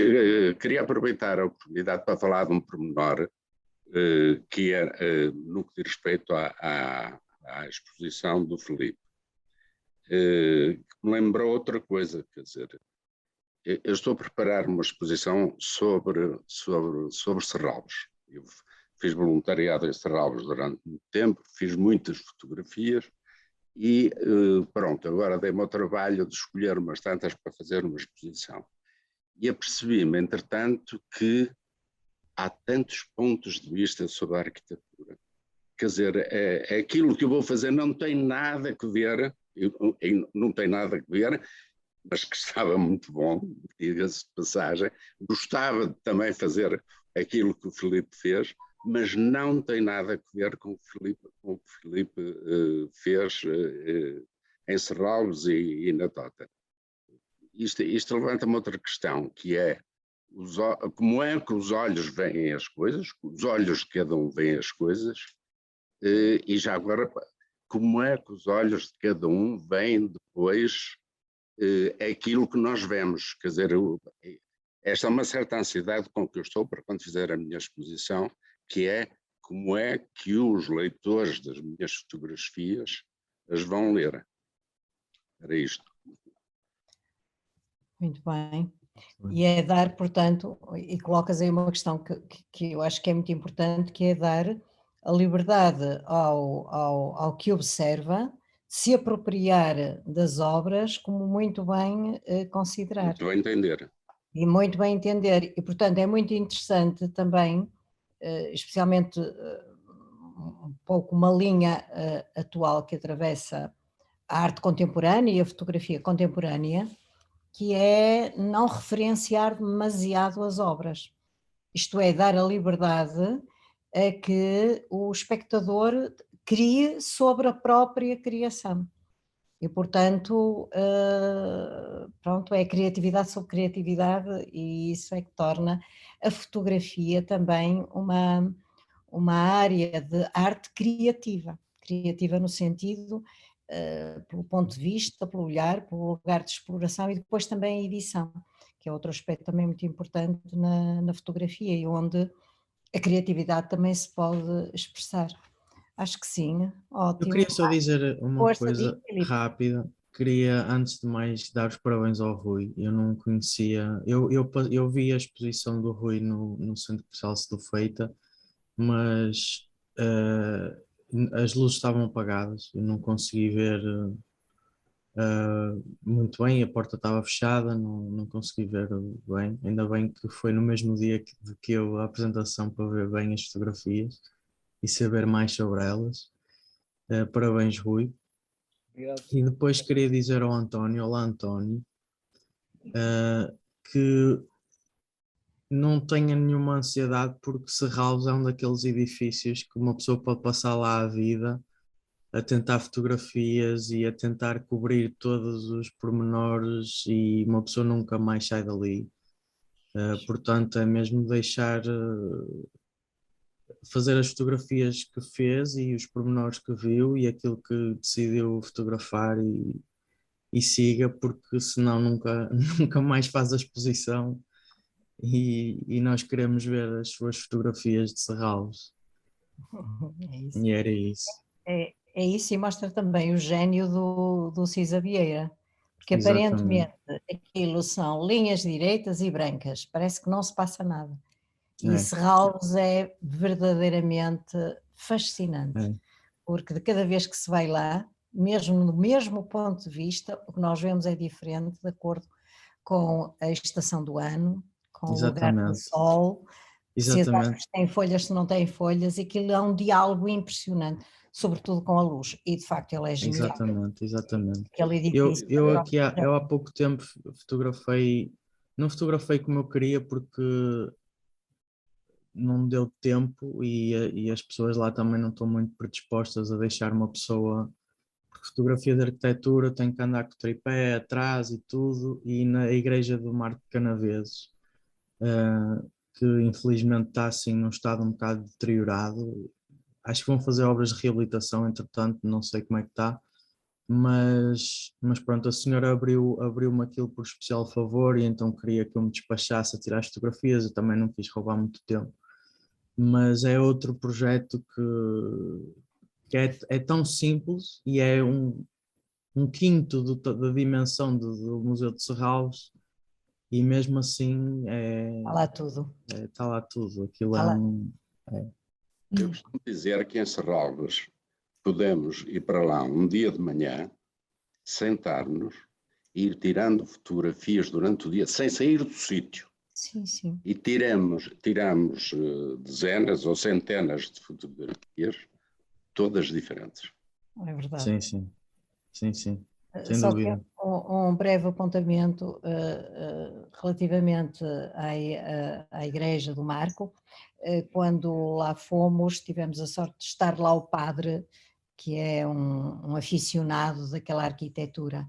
queria aproveitar a oportunidade para falar de um pormenor que é no que diz respeito à exposição do Filipe. Que me lembrou outra coisa, quer dizer, eu estou a preparar uma exposição sobre Serralves. Eu fiz voluntariado em Serralves durante muito tempo, fiz muitas fotografias e pronto, agora dei-me ao trabalho de escolher umas tantas para fazer uma exposição. E apercebi-me, entretanto, que há tantos pontos de vista sobre a arquitetura quer dizer, aquilo que eu vou fazer não tem nada a ver, não tem nada a ver, mas que estava muito bom, diga-se de passagem. Gostava de também fazer aquilo que o Filipe fez, mas não tem nada a ver com o que o Filipe fez em Serralves e na Tota. Isto levanta-me outra questão, que é como é que os olhos veem as coisas, os olhos de cada um veem as coisas, e já agora, como é que os olhos de cada um veem depois aquilo que nós vemos. Quer dizer, esta é uma certa ansiedade com que eu estou para quando fizer a minha exposição, que é como é que os leitores das minhas fotografias as vão ler. Era isto. Muito bem. E é dar, portanto, e colocas aí uma questão que eu acho que é muito importante, que é dar a liberdade ao que observa, se apropriar das obras como muito bem considerar. Muito bem entender. E muito bem entender. E, portanto, é muito interessante também, especialmente um pouco uma linha atual que atravessa a arte contemporânea e a fotografia contemporânea, que é não referenciar demasiado as obras. Isto é, dar a liberdade a que o espectador crie sobre a própria criação. E, portanto, pronto, é criatividade sobre criatividade, e isso é que torna a fotografia também uma área de arte criativa. Criativa no sentido, pelo ponto de vista, pelo olhar, pelo lugar de exploração, e depois também a edição, que é outro aspecto também muito importante na fotografia, e onde a criatividade também se pode expressar. Acho que sim, ótimo. Eu queria só dizer uma Força, coisa rápida. Queria, antes de mais, dar os parabéns ao Rui. Eu não conhecia, eu vi a exposição do Rui no Centro Comercial do Feita, mas as luzes estavam apagadas, eu não consegui ver muito bem, a porta estava fechada, não consegui ver bem. Ainda bem que foi no mesmo dia que eu a apresentação, para ver bem as fotografias e saber mais sobre elas. Parabéns, Rui. Obrigado. E depois queria dizer ao António, olá António, que não tenha nenhuma ansiedade, porque Serralves é um daqueles edifícios que uma pessoa pode passar lá a vida a tentar fotografias e a tentar cobrir todos os pormenores, e uma pessoa nunca mais sai dali. Portanto, é mesmo deixar fazer as fotografias que fez e os pormenores que viu e aquilo que decidiu fotografar, e siga, porque senão nunca mais faz a exposição, e nós queremos ver as suas fotografias de Serralves. É isso. E era isso. É isso, e mostra também o gênio do Cisa Vieira, porque Exatamente. aparentemente aquilo são linhas direitas e brancas, parece que não se passa nada. E Serralves é verdadeiramente fascinante, porque de cada vez que se vai lá, mesmo no mesmo ponto de vista, o que nós vemos é diferente de acordo com a estação do ano, com o lugar do sol, se as árvores têm folhas, se não têm folhas, e aquilo é um diálogo impressionante, sobretudo com a luz, e de facto ele é genial. Exatamente. Eu há pouco tempo não fotografei como eu queria, porque não deu tempo, e as pessoas lá também não estão muito predispostas a deixar uma pessoa, porque fotografia de arquitetura tem que andar com o tripé atrás e tudo, e na igreja do Mar de Canaveses, que infelizmente está assim num estado um bocado deteriorado. Acho que vão fazer obras de reabilitação, entretanto, não sei como é que está, mas pronto, a senhora abriu-me aquilo por especial favor, e então queria que eu me despachasse a tirar as fotografias. Eu também não quis roubar muito tempo, mas é outro projeto que é tão simples, e é um quinto da dimensão do Museu de Serralves, e mesmo assim está lá tudo. Está lá tudo. Aquilo Eu costumo dizer que em Serralves podemos ir para lá um dia de manhã, sentar-nos e ir tirando fotografias durante o dia, sem sair do sítio. Sim. E tiramos dezenas ou centenas de fotografias todas diferentes. É verdade. Sim, sim. Sim, sim. Sem Só dúvida. que um breve apontamento relativamente à Igreja do Marco. Quando lá fomos, tivemos a sorte de estar lá o padre, que é um aficionado daquela arquitetura.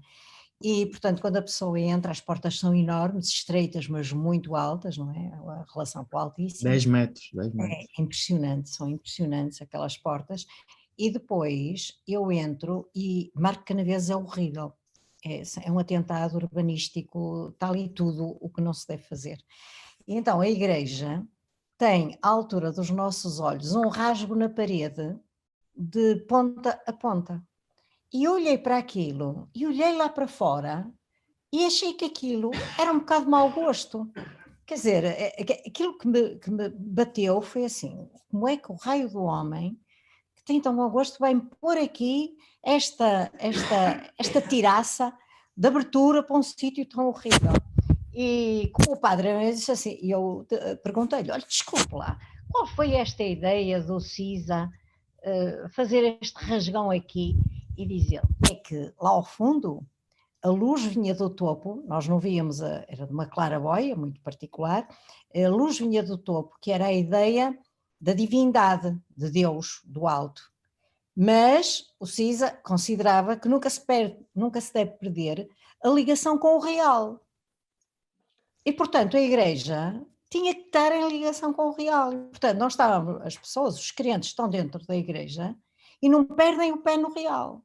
E, portanto, quando a pessoa entra, as portas são enormes, estreitas, mas muito altas, não é? A relação com o Altíssimo. 10 metros, 10 É metros. impressionante, são impressionantes aquelas portas. E depois eu entro e Marco Canaveses é horrível. É um atentado urbanístico, tal e tudo o que não se deve fazer. E então a igreja tem, à altura dos nossos olhos, um rasgo na parede de ponta a ponta. E eu olhei para aquilo, e olhei lá para fora, e achei que aquilo era um bocado de mau gosto. Quer dizer, aquilo que me bateu foi assim, como é que o raio do homem, que tem tão mau gosto, vai pôr aqui esta tiraça de abertura para um sítio tão horrível? E como o padre disse assim, e eu perguntei-lhe, olha, desculpe lá, qual foi esta ideia do CISA fazer este rasgão aqui? E diz ele, é que lá ao fundo a luz vinha do topo, nós não víamos, era de uma claraboia muito particular, a luz vinha do topo, que era a ideia da divindade de Deus, do alto. Mas o CISA considerava que nunca se deve perder a ligação com o real. E, portanto, a igreja tinha que estar em ligação com o real. Portanto, nós estávamos, as pessoas, os crentes estão dentro da igreja e não perdem o pé no real.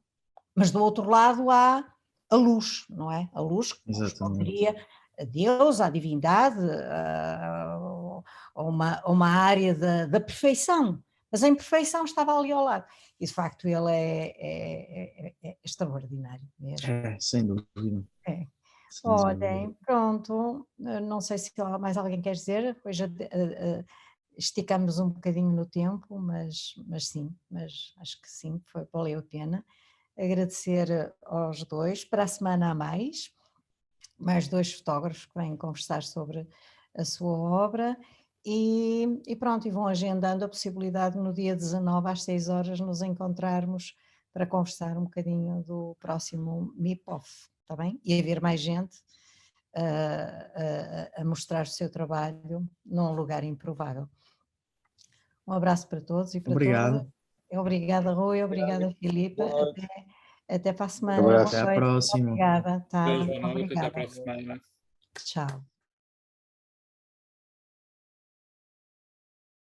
Mas do outro lado há a luz, não é? A luz que corresponderia a Deus, à divindade, a uma área da perfeição. Mas a imperfeição estava ali ao lado. E de facto ele é extraordinário mesmo. É, sem dúvida. É. Sem Olhem, dúvida. pronto, não sei se mais alguém quer dizer, depois esticamos um bocadinho no tempo, mas sim, mas acho que sim, valeu a pena. Agradecer aos dois, para a semana há mais 2 fotógrafos que vêm conversar sobre a sua obra e pronto, e vão agendando a possibilidade no dia 19 às 6 horas nos encontrarmos para conversar um bocadinho do próximo MIPOF, está bem? E haver mais gente a mostrar o seu trabalho num lugar improvável. Um abraço para todos e para Obrigado. todas. Obrigada, Rui, obrigada, Filipe. Até para a semana. Um Boa abraço. Até à noite. próxima. Obrigada. Tá. Boa noite, até Obrigada. para a semana. Tchau.